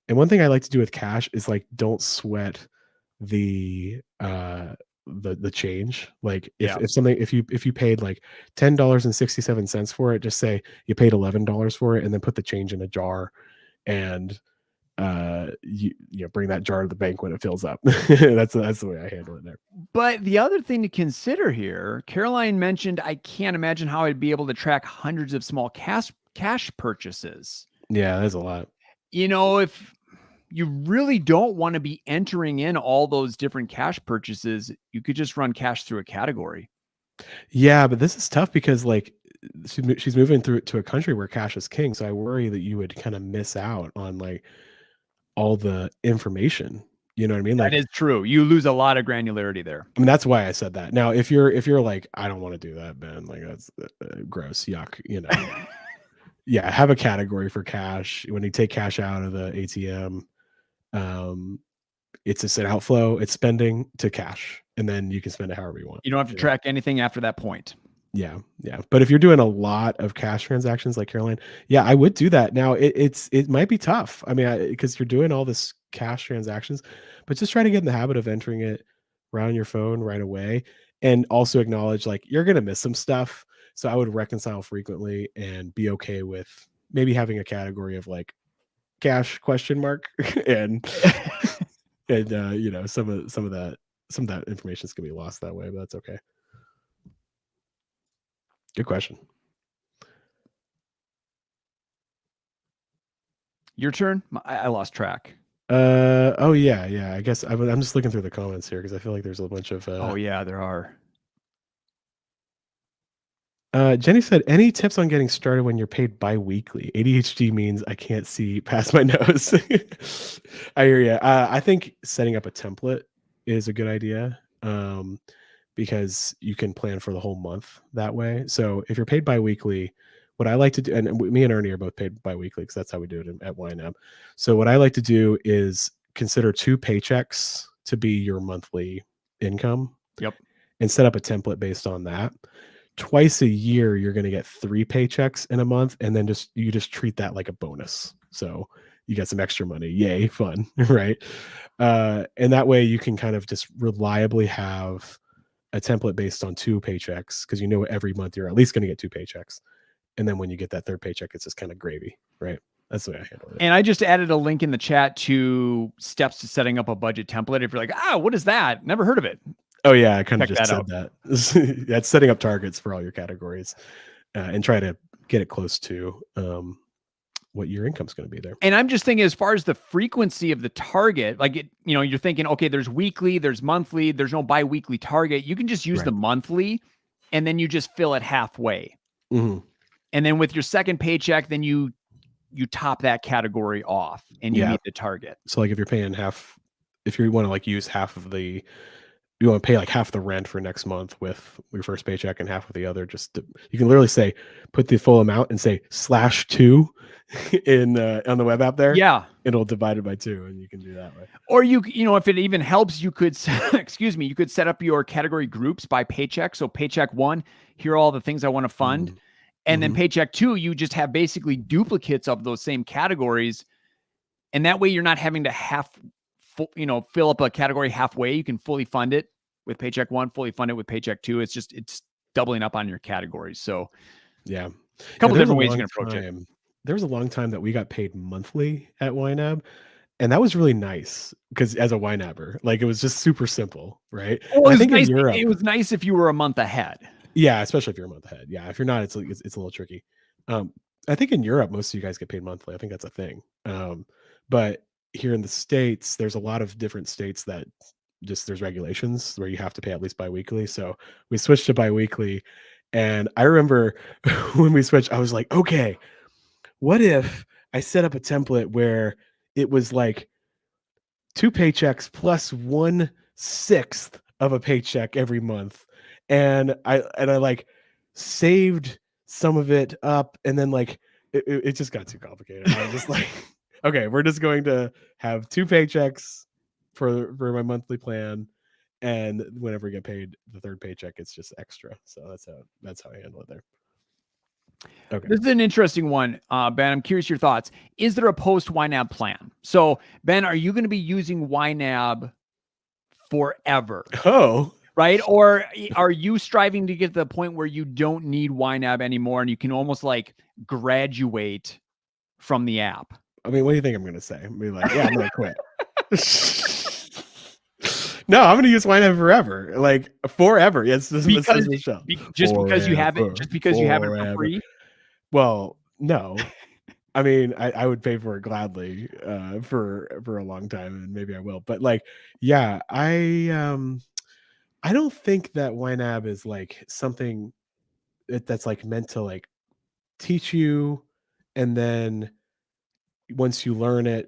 And one thing I like to do with cash is like don't sweat the change. Like if you paid like $10.67 for it, just say you paid $11 for it and then put the change in a jar and you bring that jar to the bank when it fills up. That's the way I handle it there. But the other thing to consider here, Caroline mentioned, I can't imagine how I'd be able to track hundreds of small cash purchases. Yeah, there's a lot. If you really don't want to be entering in all those different cash purchases, you could just run cash through a category. Yeah, but this is tough because like she's moving through to a country where cash is king. So I worry that you would kind of miss out on like all the information. You know what I mean? That is true. You lose a lot of granularity there. I mean, that's why I said that. Now, if you're like, I don't want to do that, Ben, like that's gross, yuck, yeah, have a category for cash. When you take cash out of the ATM, it's just an outflow, it's spending to cash, and then you can spend it however you want. You don't have to track anything after that point. Yeah. But if you're doing a lot of cash transactions like Caroline, yeah, I would do that. Now it might be tough. I mean, because you're doing all this cash transactions, but just try to get in the habit of entering it right on your phone right away, and also acknowledge like you're gonna miss some stuff. So I would reconcile frequently and be okay with maybe having a category of like cash question mark and some of that information is gonna be lost that way, but that's okay. Good question. Your turn. I lost track. Oh yeah. I guess I'm just looking through the comments here because I feel like there's a bunch of. Oh yeah, there are. Jenny said, "Any tips on getting started when you're paid bi-weekly? ADHD means I can't see past my nose." I hear you. I think setting up a template is a good idea because you can plan for the whole month that way. So if you're paid biweekly, what I like to do, and me and Ernie are both paid biweekly because that's how we do it at YNAB. So what I like to do is consider 2 paychecks to be your monthly income. Yep. And set up a template based on that. Twice a year, you're going to get 3 paychecks in a month, and then you just treat that like a bonus. So you get some extra money. Yay, fun, right? And that way you can kind of just reliably have a template based on 2 paychecks, because you know every month you're at least going to get 2 paychecks. And then when you get that 3rd paycheck, it's just kind of gravy, right? That's the way I handle it. And I just added a link in the chat to steps to setting up a budget template. If you're like, what is that? Never heard of it. Oh yeah, I kind of just said that. That's setting up targets for all your categories, and try to get it close to what your income's going to be there. And I'm just thinking, as far as the frequency of the target, like you're thinking, okay, there's weekly, there's monthly, there's no bi-weekly target. You can just use the monthly, and then you just fill it halfway. Mm-hmm. And then with your 2nd paycheck, then you top that category off, and you meet the target. So like if you're paying half, if you want to like use half of the, you want to pay like half the rent for next month with your 1st paycheck and half with the other, you can literally say, put the full amount and say /2 in on the web app there. Yeah. It'll divide it by 2, and you can do that way. Or if it even helps, you could, you could set up your category groups by paycheck. So paycheck 1, here are all the things I want to fund. And then paycheck 2, you just have basically duplicates of those same categories. And that way you're not having to fill up a category halfway. You can fully fund it with paycheck 1, fully fund it with paycheck 2. It's doubling up on your categories. So yeah, a couple different ways you can approach it. There was a long time that we got paid monthly at YNAB, and that was really nice because as a YNABer, like it was just super simple, right? Well, it was nice if you were a month ahead. Yeah, especially if you're a month ahead. Yeah, if you're not, it's a little tricky. I think in Europe, most of you guys get paid monthly. I think that's a thing. But here in the States, there's a lot of different states that there's regulations where you have to pay at least biweekly. So we switched to biweekly. And I remember when we switched, I was like, okay, what if I set up a template where it was like 2 paychecks plus 1/6 of a paycheck every month. And I like saved some of it up, and then like it just got too complicated. I was just like, okay, we're just going to have 2 paychecks for my monthly plan, and whenever I get paid the 3rd paycheck, it's just extra. So that's how I handle it there. Okay. This is an interesting one, Ben. I'm curious your thoughts. Is there a post YNAB plan? So Ben, are you going to be using YNAB forever? Oh. Right? Or are you striving to get to the point where you don't need YNAB anymore and you can almost like graduate from the app? I mean, what do you think I'm going to say? I'm like, yeah, I'm going to quit. No, I'm going to use YNAB forever. Like forever. Yes, just because you have it for free. Well, no. I mean, I would pay for it gladly for a long time, and maybe I will. But like, yeah, I don't think that YNAB is like something that's like meant to like teach you, and then once you learn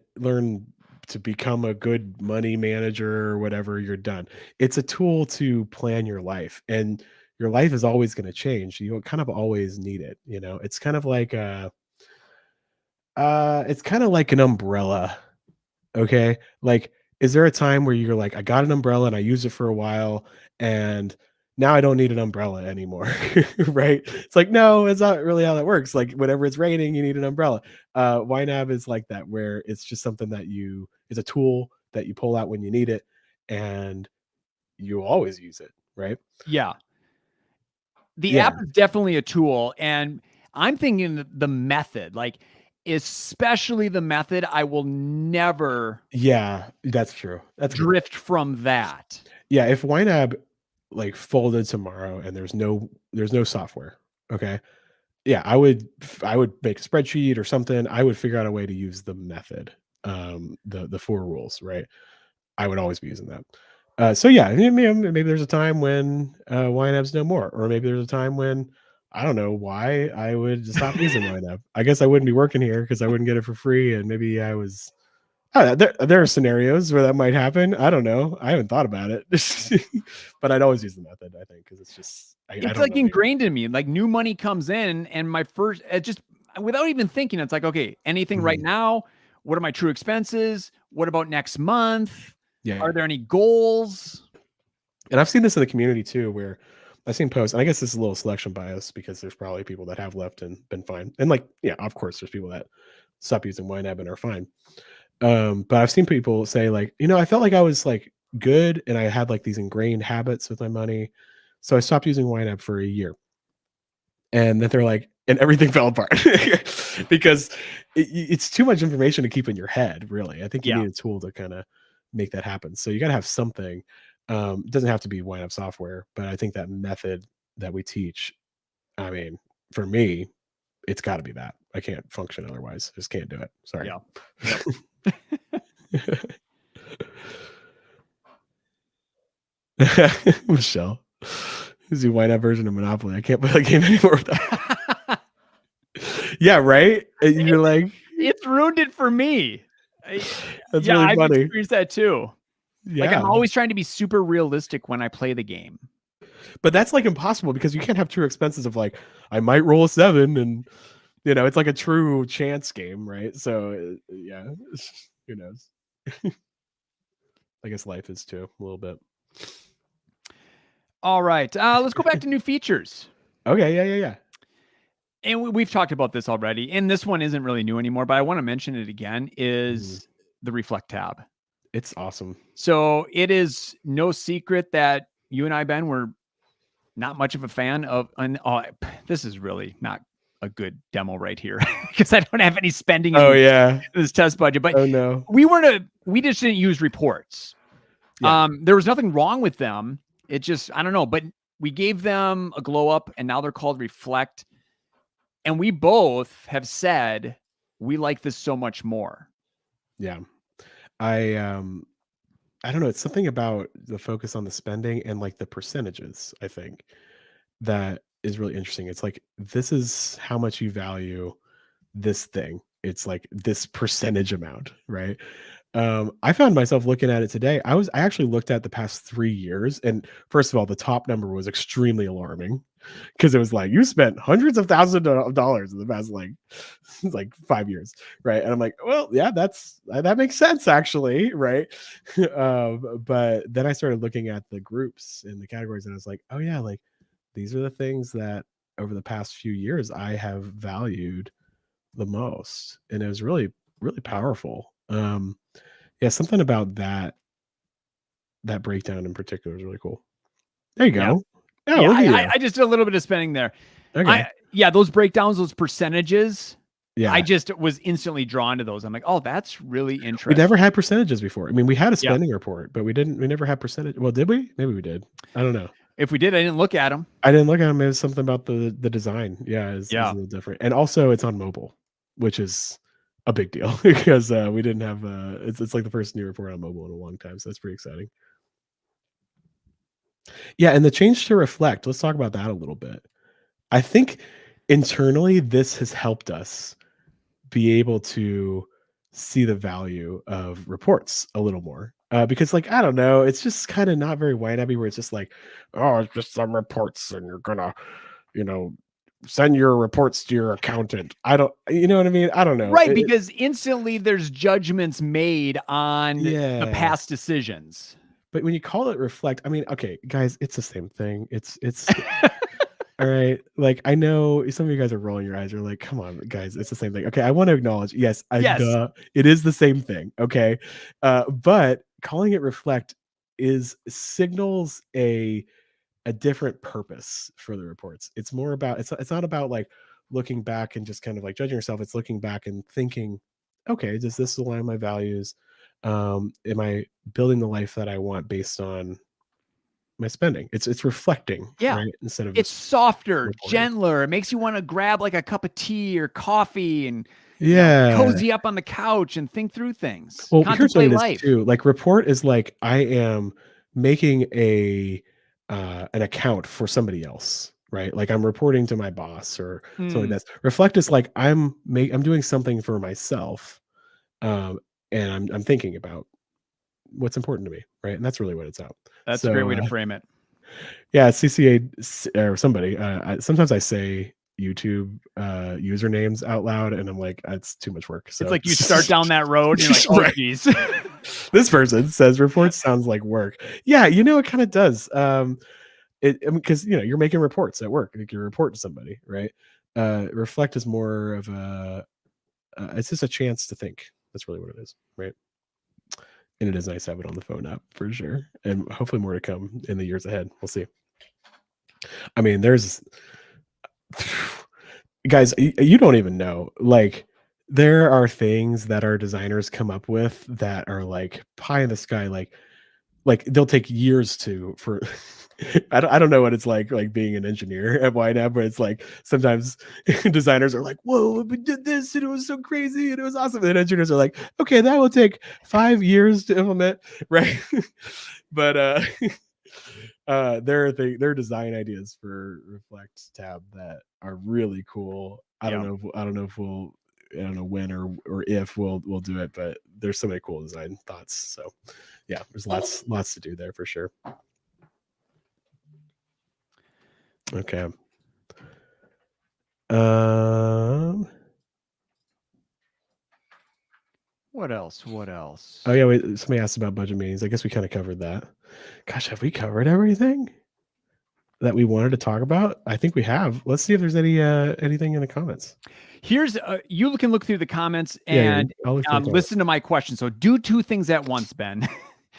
to become a good money manager or whatever, you're done. It's a tool to plan your life, and your life is always going to change. You kind of always need it. It's kind of like an umbrella. Okay. Like, is there a time where you're like, I got an umbrella and I used it for a while, and now I don't need an umbrella anymore? Right? It's like, no, it's not really how that works. Like whenever it's raining, you need an umbrella. YNAB is like that, where it's just something that it's a tool that you pull out when you need it, and you always use it. Right? Yeah. The app is definitely a tool, and I'm thinking the method, like especially the method, I will never. Yeah, that's true. That's drift from that. Yeah, if YNAB like folded tomorrow and there's no software, okay, yeah, I would make a spreadsheet or something. I would figure out a way to use the method, the 4 rules, right? I would always be using that. So yeah, maybe there's a time when YNAB's no more, or maybe there's a time when I don't know why I would stop using YNAB. I guess I wouldn't be working here because I wouldn't get it for free, and maybe I was There are scenarios where that might happen. I don't know. I haven't thought about it, but I'd always use the method. I think because it's just I It's don't like know the ingrained in me. Like new money comes in, and my first just without even thinking, it's like, okay, anything right now? What are my true expenses? What about next month? Yeah. Are there any goals? And I've seen this in the community too, where I've seen posts, and I guess this is a little selection bias because there's probably people that have left and been fine. And like, yeah, of course, there's people that stop using YNAB and are fine. But I've seen people say like, I felt like I was like good and I had like these ingrained habits with my money. So I stopped using YNAB for a year. And then they're like, and everything fell apart because it's too much information to keep in your head, really. I think you need a tool to kind of make that happen. So you got to have something. It doesn't have to be YNAB software, but I think that method that we teach, I mean, for me, it's got to be that. I can't function otherwise. Just can't do it. Sorry. Yeah. Michelle. Who's the YNAB version of Monopoly? I can't play that game anymore with that. Yeah, right? You're like, it's ruined it for me. That's really funny. I've experienced that too. Yeah. Like I'm always trying to be super realistic when I play the game. But that's like impossible because you can't have true expenses of like, I might roll a 7 and it's like a true chance game, right? So yeah, who knows? I guess life is too, a little bit. All right. Let's go back to new features. Okay. Yeah. And we've talked about this already, and this one isn't really new anymore, but I want to mention it again, is the Reflect tab. It's awesome. So it is no secret that you and I, Ben, were not much of a fan of, and this is really not a good demo right here because I don't have any spending in this test budget, but we just didn't use reports. There was nothing wrong with them. It just, I don't know, but we gave them a glow up and now they're called Reflect. And we both have said we like this so much more. Yeah. I don't know. It's something about the focus on the spending and like the percentages, I think, that is really interesting. It's like, this is how much you value this thing. It's like this percentage amount, right? I found myself looking at it today. I actually looked at the past 3 years, and first of all, the top number was extremely alarming because it was like you spent hundreds of thousands of dollars in the past like 5 years, right? And I'm like, well, yeah, that makes sense actually, right? But then I started looking at the groups and the categories, and I was like, oh yeah, like these are the things that over the past few years I have valued the most, and it was really, really powerful. Yeah, something about that breakdown in particular is really cool. There you go. Yeah, I just did a little bit of spending there. Okay. Those breakdowns, those percentages. Yeah. I just was instantly drawn to those. I'm like, oh, that's really interesting. We never had percentages before. I mean, we had a spending report, but we never had percentage. Well, did we? Maybe we did. I don't know. If we did, I didn't look at them. I didn't look at them. It was something about the design. Yeah, it's a little different. And also it's on mobile, which is a big deal because we didn't have it's like the first new report on mobile in a long time, so that's pretty exciting. Yeah, and the change to Reflect, let's talk about that a little bit. I think internally this has helped us be able to see the value of reports a little more, because like, I don't know, it's just kind of not very YNAB where it's just like, oh, it's just some reports and you're gonna send your reports to your accountant. I don't, you know what I mean? I don't know. Right, because instantly there's judgments made on the past decisions. But when you call it Reflect, I mean, okay, guys, it's the same thing. It's all right. Like, I know some of you guys are rolling your eyes. You're like, come on, guys, it's the same thing. Okay, I want to acknowledge, yes, it is the same thing. Okay. But calling it Reflect signals a different purpose for the reports. It's more about, it's not about like looking back and just kind of like judging yourself. It's looking back and thinking, okay, does this align with my values? Am I building the life that I want based on my spending? It's reflecting, right? Instead of it's softer, gentler. It makes you want to grab like a cup of tea or coffee and cozy up on the couch and think through things. Well, here's what it is too. Like, report is like, I am making an account for somebody else, right? Like, I'm reporting to my boss or something like that. Reflect is like, I'm doing something for myself. and I'm thinking about what's important to me, right? And that's really what it's about. That's a great way to frame it. Yeah, CCA or somebody. Sometimes I say YouTube usernames out loud, and I'm like, it's too much work. So it's like you start down that road, and you're like, oh, geez. This person says reports sounds like work. Yeah, it kind of does. Because you're making reports at work. Like you report to somebody, right? Reflect is more of it's just a chance to think. That's really what it is, right? And it is nice to have it on the phone app for sure, and hopefully more to come in the years ahead. We'll see. I mean, there's guys, you don't even know. Like, there are things that our designers come up with that are like pie in the sky. Like they'll take years for. I don't know what it's like being an engineer at YNAB, but it's like sometimes designers are like, "Whoa, we did this and it was so crazy and it was awesome." And engineers are like, "Okay, that will take 5 years to implement," right? But there are design ideas for Reflect tab that are really cool. I don't know if we'll I don't know when or if we'll do it, but there's so many cool design thoughts. So yeah, there's lots to do there for sure. Okay. What else? What else? Oh yeah, wait, somebody asked about budget meetings. I guess we kind of covered that. Gosh, have we covered everything that we wanted to talk about? I think we have. Let's see if there's anything in the comments. Here's you can look through the comments and listen to my question. So do two things at once, Ben.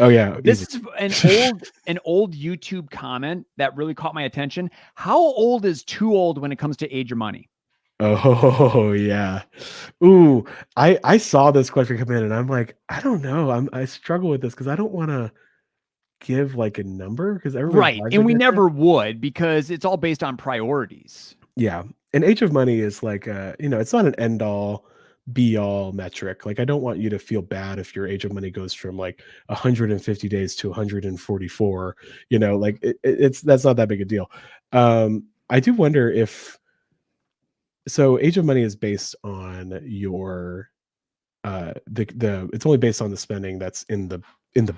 Oh yeah, this is an old YouTube comment that really caught my attention. How old is too old when it comes to age of money? Oh yeah. Ooh, I saw this question come in and I'm like, I don't know. I struggle with this because I don't want to give like a number because right, and we never would because it's all based on priorities. Yeah, and age of money is like it's not an end all be all metric. Like I don't want you to feel bad if your age of money goes from like 150 days to 144. Like that's not that big a deal. I do wonder if so. Age of money is based on your it's only based on the spending that's in the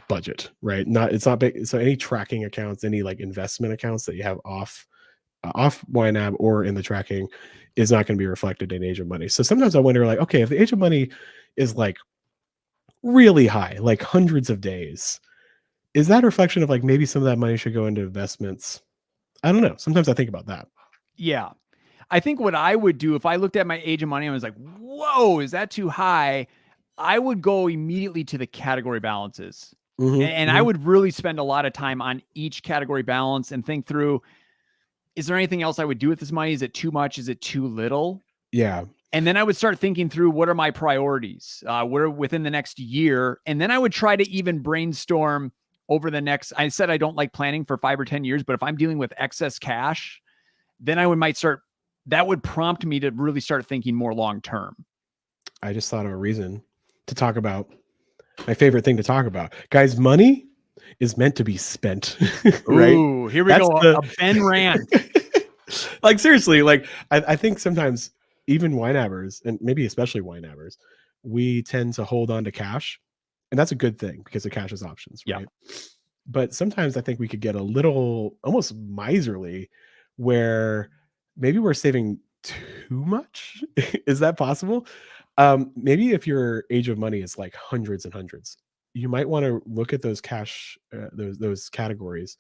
budget, right? It's not so any tracking accounts, any like investment accounts that you have off YNAB or in the tracking is not going to be reflected in age of money. So sometimes I wonder, like, okay, if the age of money is like really high, like hundreds of days, is that a reflection of like maybe some of that money should go into investments? I don't know. Sometimes I think about that. Yeah. I think what I would do if I looked at my age of money and was like, whoa, is that too high? I would go immediately to the category balances. And I would really spend a lot of time on each category balance and think through, is there anything else I would do with this money? Is it too much? Is it too little? Yeah. And then I would start thinking through, what are my priorities? What are within the next year? And then I would try to even brainstorm over the next, I said I don't like planning for 5 or 10 years, but if I'm dealing with excess cash, then that would prompt me to really start thinking more long-term. I just thought of a reason to talk about my favorite thing to talk about. Guys, money is meant to be spent. Right? Ooh, here we go. A Ben rant. Like seriously, like I think sometimes even YNABers, and maybe especially YNABers, we tend to hold on to cash. And that's a good thing because the cash is options, right? Yeah. But sometimes I think we could get a little almost miserly where maybe we're saving too much. Is that possible? Maybe if your age of money is like hundreds and hundreds, you might want to look at those cash, those categories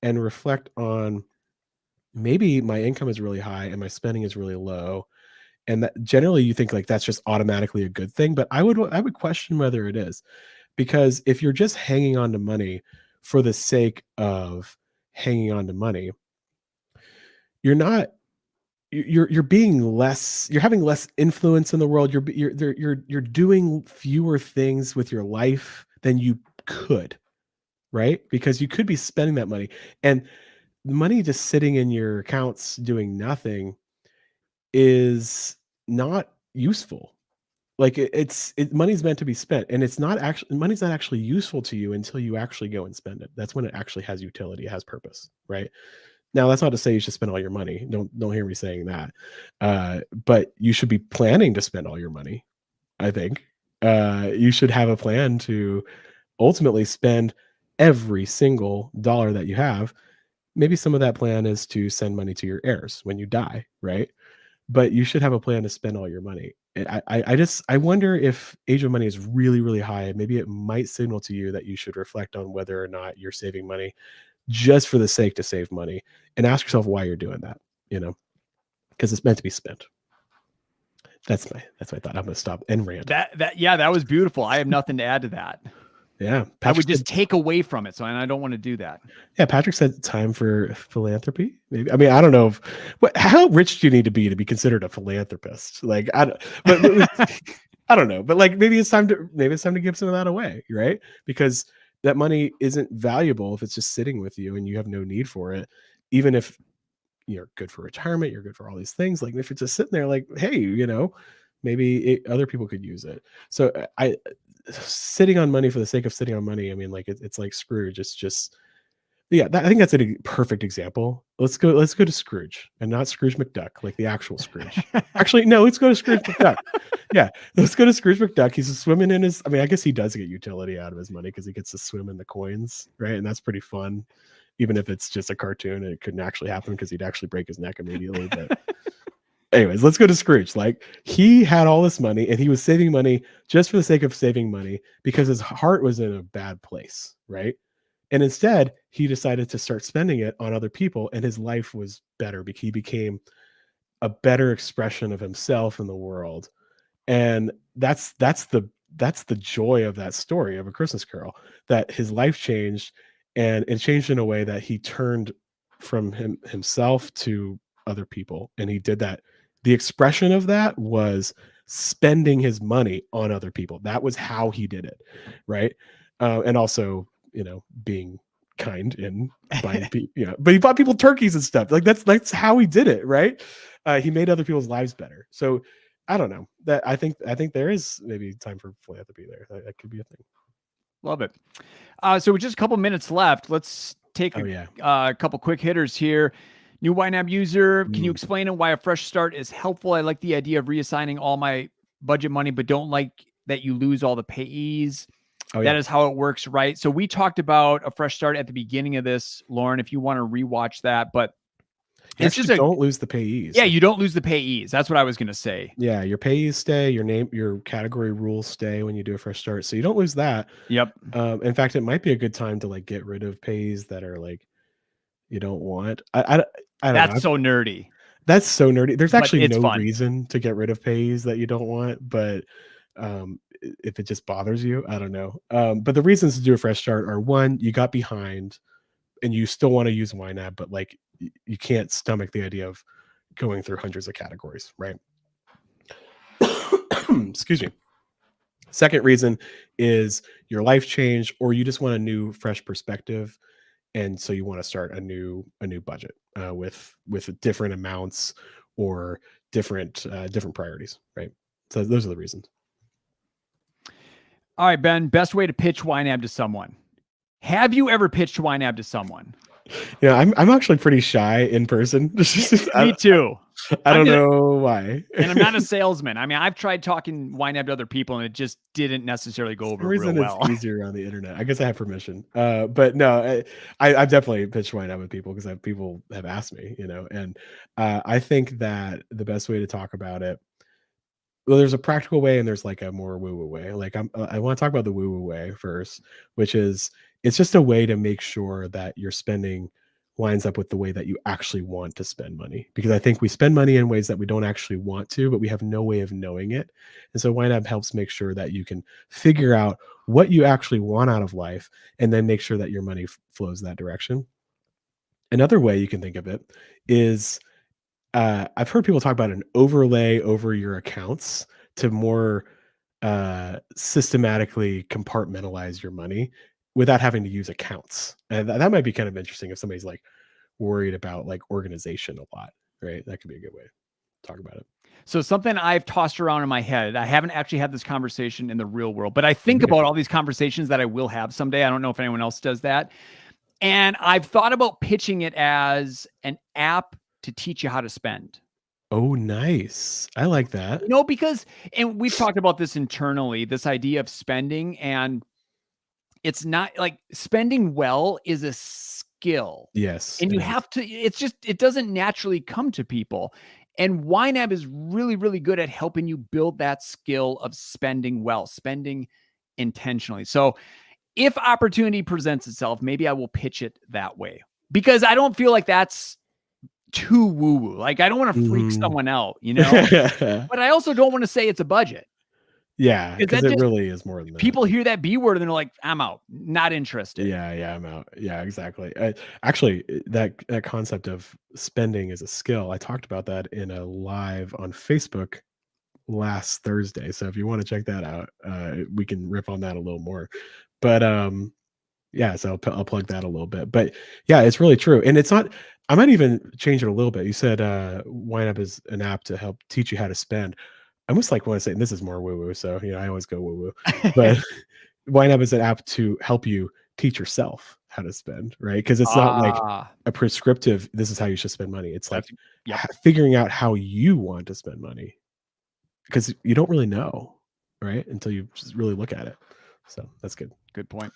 and reflect on maybe my income is really high and my spending is really low. And that generally you think like that's just automatically a good thing. But I would question whether it is, because if you're just hanging on to money for the sake of hanging on to money, you're being less, you're having less influence in the world. You're doing fewer things with your life than you could, right? Because you could be spending that money, and the money just sitting in your accounts doing nothing is not useful. Like money's meant to be spent, and money's not actually useful to you until you actually go and spend it. That's when it actually has utility, it has purpose, right? Now, that's not to say you should spend all your money. Don't hear me saying that. But you should be planning to spend all your money, I think. You should have a plan to ultimately spend every single dollar that you have. Maybe some of that plan is to send money to your heirs when you die, right? But you should have a plan to spend all your money. And I wonder if age of money is really, really high. Maybe it might signal to you that you should reflect on whether or not you're saving money just for the sake to save money, and ask yourself why you're doing that, because it's meant to be spent. That's my thought. I'm gonna stop and rant. That was beautiful. I have nothing to add to that. Yeah, I would just take away from it, and I don't want to do that. Yeah, Patrick said time for philanthropy. Maybe. I mean, I don't know how rich do you need to be considered a philanthropist? Like, I don't know, but like maybe it's time to give some of that away, right? Because that money isn't valuable if it's just sitting with you and you have no need for it, even if you're good for retirement, you're good for all these things. Like if it's just sitting there, like, hey, maybe other people could use it. So sitting on money for the sake of sitting on money. I mean, like it's like Scrooge. It's just, yeah, I think that's a perfect example. Let's go to Scrooge, and not Scrooge McDuck, like the actual Scrooge. Actually, no, let's go to Scrooge McDuck. Yeah, let's go to Scrooge McDuck. He's swimming in his. I mean, I guess he does get utility out of his money because he gets to swim in the coins, right? And that's pretty fun, even if it's just a cartoon and it couldn't actually happen because he'd actually break his neck immediately. But anyways, let's go to Scrooge. Like, he had all this money and he was saving money just for the sake of saving money because his heart was in a bad place, right? And instead, he decided to start spending it on other people, and his life was better because he became a better expression of himself in the world. And that's the joy of that story of A Christmas Carol, that his life changed, and it changed in a way that he turned from himself to other people. And he did that. The expression of that was spending his money on other people. That was how he did it, right? And also, being kind and buying people, but he bought people turkeys and stuff. Like that's how he did it, right? He made other people's lives better. So I don't know, that I think there is maybe time for philanthropy there. That could be a thing. Love it. So with just a couple minutes left, let's take a couple quick hitters here. New YNAB user, can you explain why a fresh start is helpful? I like the idea of reassigning all my budget money, but don't like that you lose all the payees. That is how it works, right? So we talked about a fresh start at the beginning of this, Lauren, if you want to rewatch that, but it's just don't lose the payees. Yeah, you don't lose the payees. That's what I was going to say. Yeah, your payees stay, your category rules stay when you do a fresh start. So you don't lose that. Yep. In fact, it might be a good time to like get rid of payees that are like you don't want. I don't know. That's so nerdy. That's so nerdy. There's actually no reason to get rid of payees that you don't want, but if it just bothers you, I don't know. But the reasons to do a fresh start are: one, you got behind and you still want to use YNAB, but like you can't stomach the idea of going through hundreds of categories, right? Excuse me. Second reason is your life changed, or you just want a new, fresh perspective, and so you want to start a new budget with different amounts or different priorities, right? So those are the reasons. All right, Ben, best way to pitch YNAB to someone. Have you ever pitched YNAB to someone? Yeah, I'm actually pretty shy in person. Me too. I don't know why. And I'm not a salesman. I mean, I've tried talking YNAB to other people, and it just didn't necessarily go over real well. It's easier on the internet. I guess I have permission. But no, I've definitely pitched YNAB with people because people have asked me, and I think that the best way to talk about it, well, there's a practical way and there's like a more woo-woo way. Like I want to talk about the woo-woo way first, which is it's just a way to make sure that your spending lines up with the way that you actually want to spend money. Because I think we spend money in ways that we don't actually want to, but we have no way of knowing it. And so YNAB helps make sure that you can figure out what you actually want out of life and then make sure that your money flows that direction. Another way you can think of it is I've heard people talk about an overlay over your accounts to more systematically compartmentalize your money without having to use accounts. And that might be kind of interesting if somebody's like worried about like organization a lot, right? That could be a good way to talk about it. So something I've tossed around in my head, I haven't actually had this conversation in the real world, but I think about all these conversations that I will have someday. I don't know if anyone else does that. And I've thought about pitching it as an app to teach you how to spend. Oh, nice. I like that. You know, because, and we've talked about this internally, this idea of spending, and it's not like spending well is a skill. Yes, And it you is. have to, it's just, it doesn't naturally come to people. And YNAB is really, really good at helping you build that skill of spending well, spending intentionally. So if opportunity presents itself, maybe I will pitch it that way, because I don't feel like that's too woo-woo. Like, I don't want to freak Mhm. someone out, you know, but I also don't want to say it's a budget. Yeah, Because because that it just, really is more than that. people hear that B word and they're like, I'm out, not interested. Yeah, I'm out. Yeah, exactly. Actually, that concept of spending as a skill, I talked about that in a live on Facebook last Thursday. So if you want to check that out, we can riff on that a little more. But yeah, so I'll plug that a little bit. But yeah, it's really true. And it's not, I might even change it a little bit. You said YNAB is an app to help teach you how to spend. I almost like want to say, and this is more woo woo. So, I always go woo woo. But YNAB is an app to help you teach yourself how to spend, right? Because it's not like Ah, a prescriptive, this is how you should spend money. It's like that's, yep. figuring out how you want to spend money because you don't really know, right? Until you just really look at it. So that's good. Good point.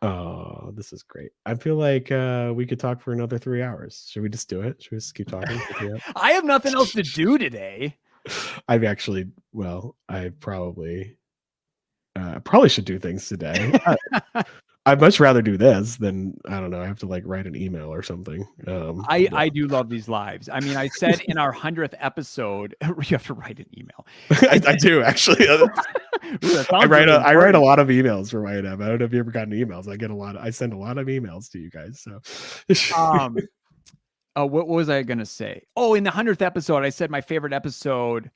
Oh, this is great. I feel like we could talk for another 3 hours. Should we just do it? Should we just keep talking for 3 hours? I have nothing else to do today. I've actually, well, I probably should do things today. I'd much rather do this than, I don't know, I have to like write an email or something. I do love these lives. I mean, I said in our 100th episode, you have to write an email. I do actually. Ooh, I write a lot of emails for YNAB. I don't know if you ever gotten emails. I send a lot of emails to you guys. So what was I gonna say? Oh, in the 100th episode, I said my favorite episode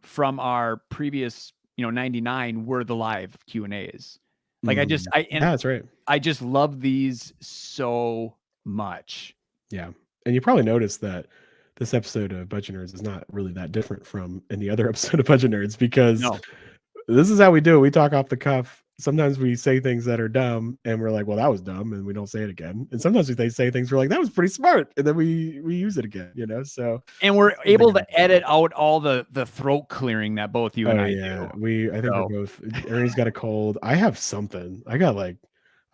from our previous, 99 were the live Q&As. Like, yeah, that's right. I just love these so much. Yeah. And you probably noticed that this episode of Budget Nerds is not really that different from any other episode of Budget Nerds because No. this is how we do it. We talk off the cuff. Sometimes we say things that are dumb and we're like, well, that was dumb, and we don't say it again. And sometimes they say things we're like, that was pretty smart, and then we use it again, so and we're able to edit out all the throat clearing that both you and I do. I think we're both, Ernie's got a cold. I have something. I've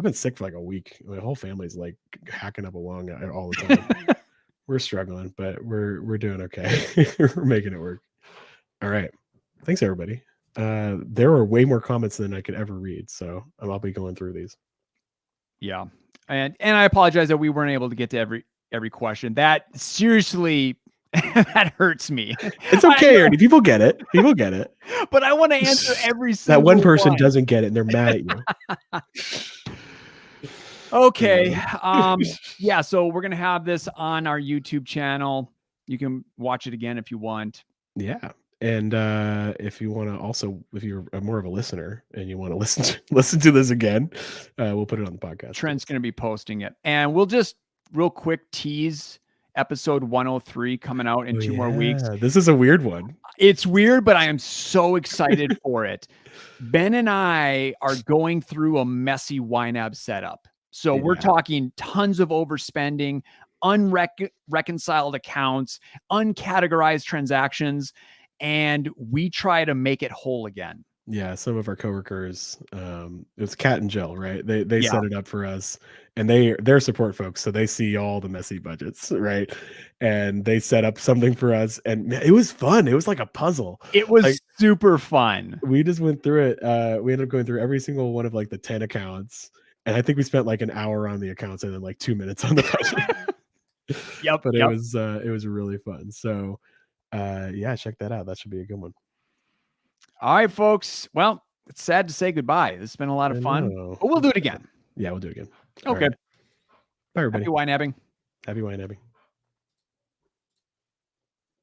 been sick for like a week. My whole family's like hacking up a lung all the time. We're struggling, but we're doing okay. We're making it work. All right. Thanks everybody. There were way more comments than I could ever read, so I'll be going through these. Yeah. And I apologize that we weren't able to get to every question. That seriously that hurts me. It's okay, Ernie. People get it. People get it. But I want to answer every single that one person doesn't get it and they're mad at you. Okay. Yeah, so we're gonna have this on our YouTube channel. You can watch it again if you want. Yeah. And if you want to also, if you're more of a listener and you want to listen to this again, we'll put it on the podcast. Trent's going to be posting it, and we'll just real quick tease episode 103 coming out in 2 more weeks. This is a weird one. It's weird, but I am so excited for it. Ben and I are going through a messy YNAB setup. So we're talking tons of overspending, unreconciled accounts, uncategorized transactions, and we try to make it whole again. Yeah, some of our coworkers, it was Cat and Jill, right? They set it up for us, and they're support folks, so they see all the messy budgets, right? And they set up something for us, and it was fun. It was like a puzzle. It was super fun. We just went through it. We ended up going through every single one of like the 10 accounts, and I think we spent like an hour on the accounts and then like 2 minutes on the budget. Yep. But it was really fun. So yeah, check that out. That should be a good one. All right, folks. Well, it's sad to say goodbye. This has been a lot of fun, but we'll do it again. Yeah, we'll do it again. Okay. Right. Bye, everybody. Happy YNABing. Happy YNABing.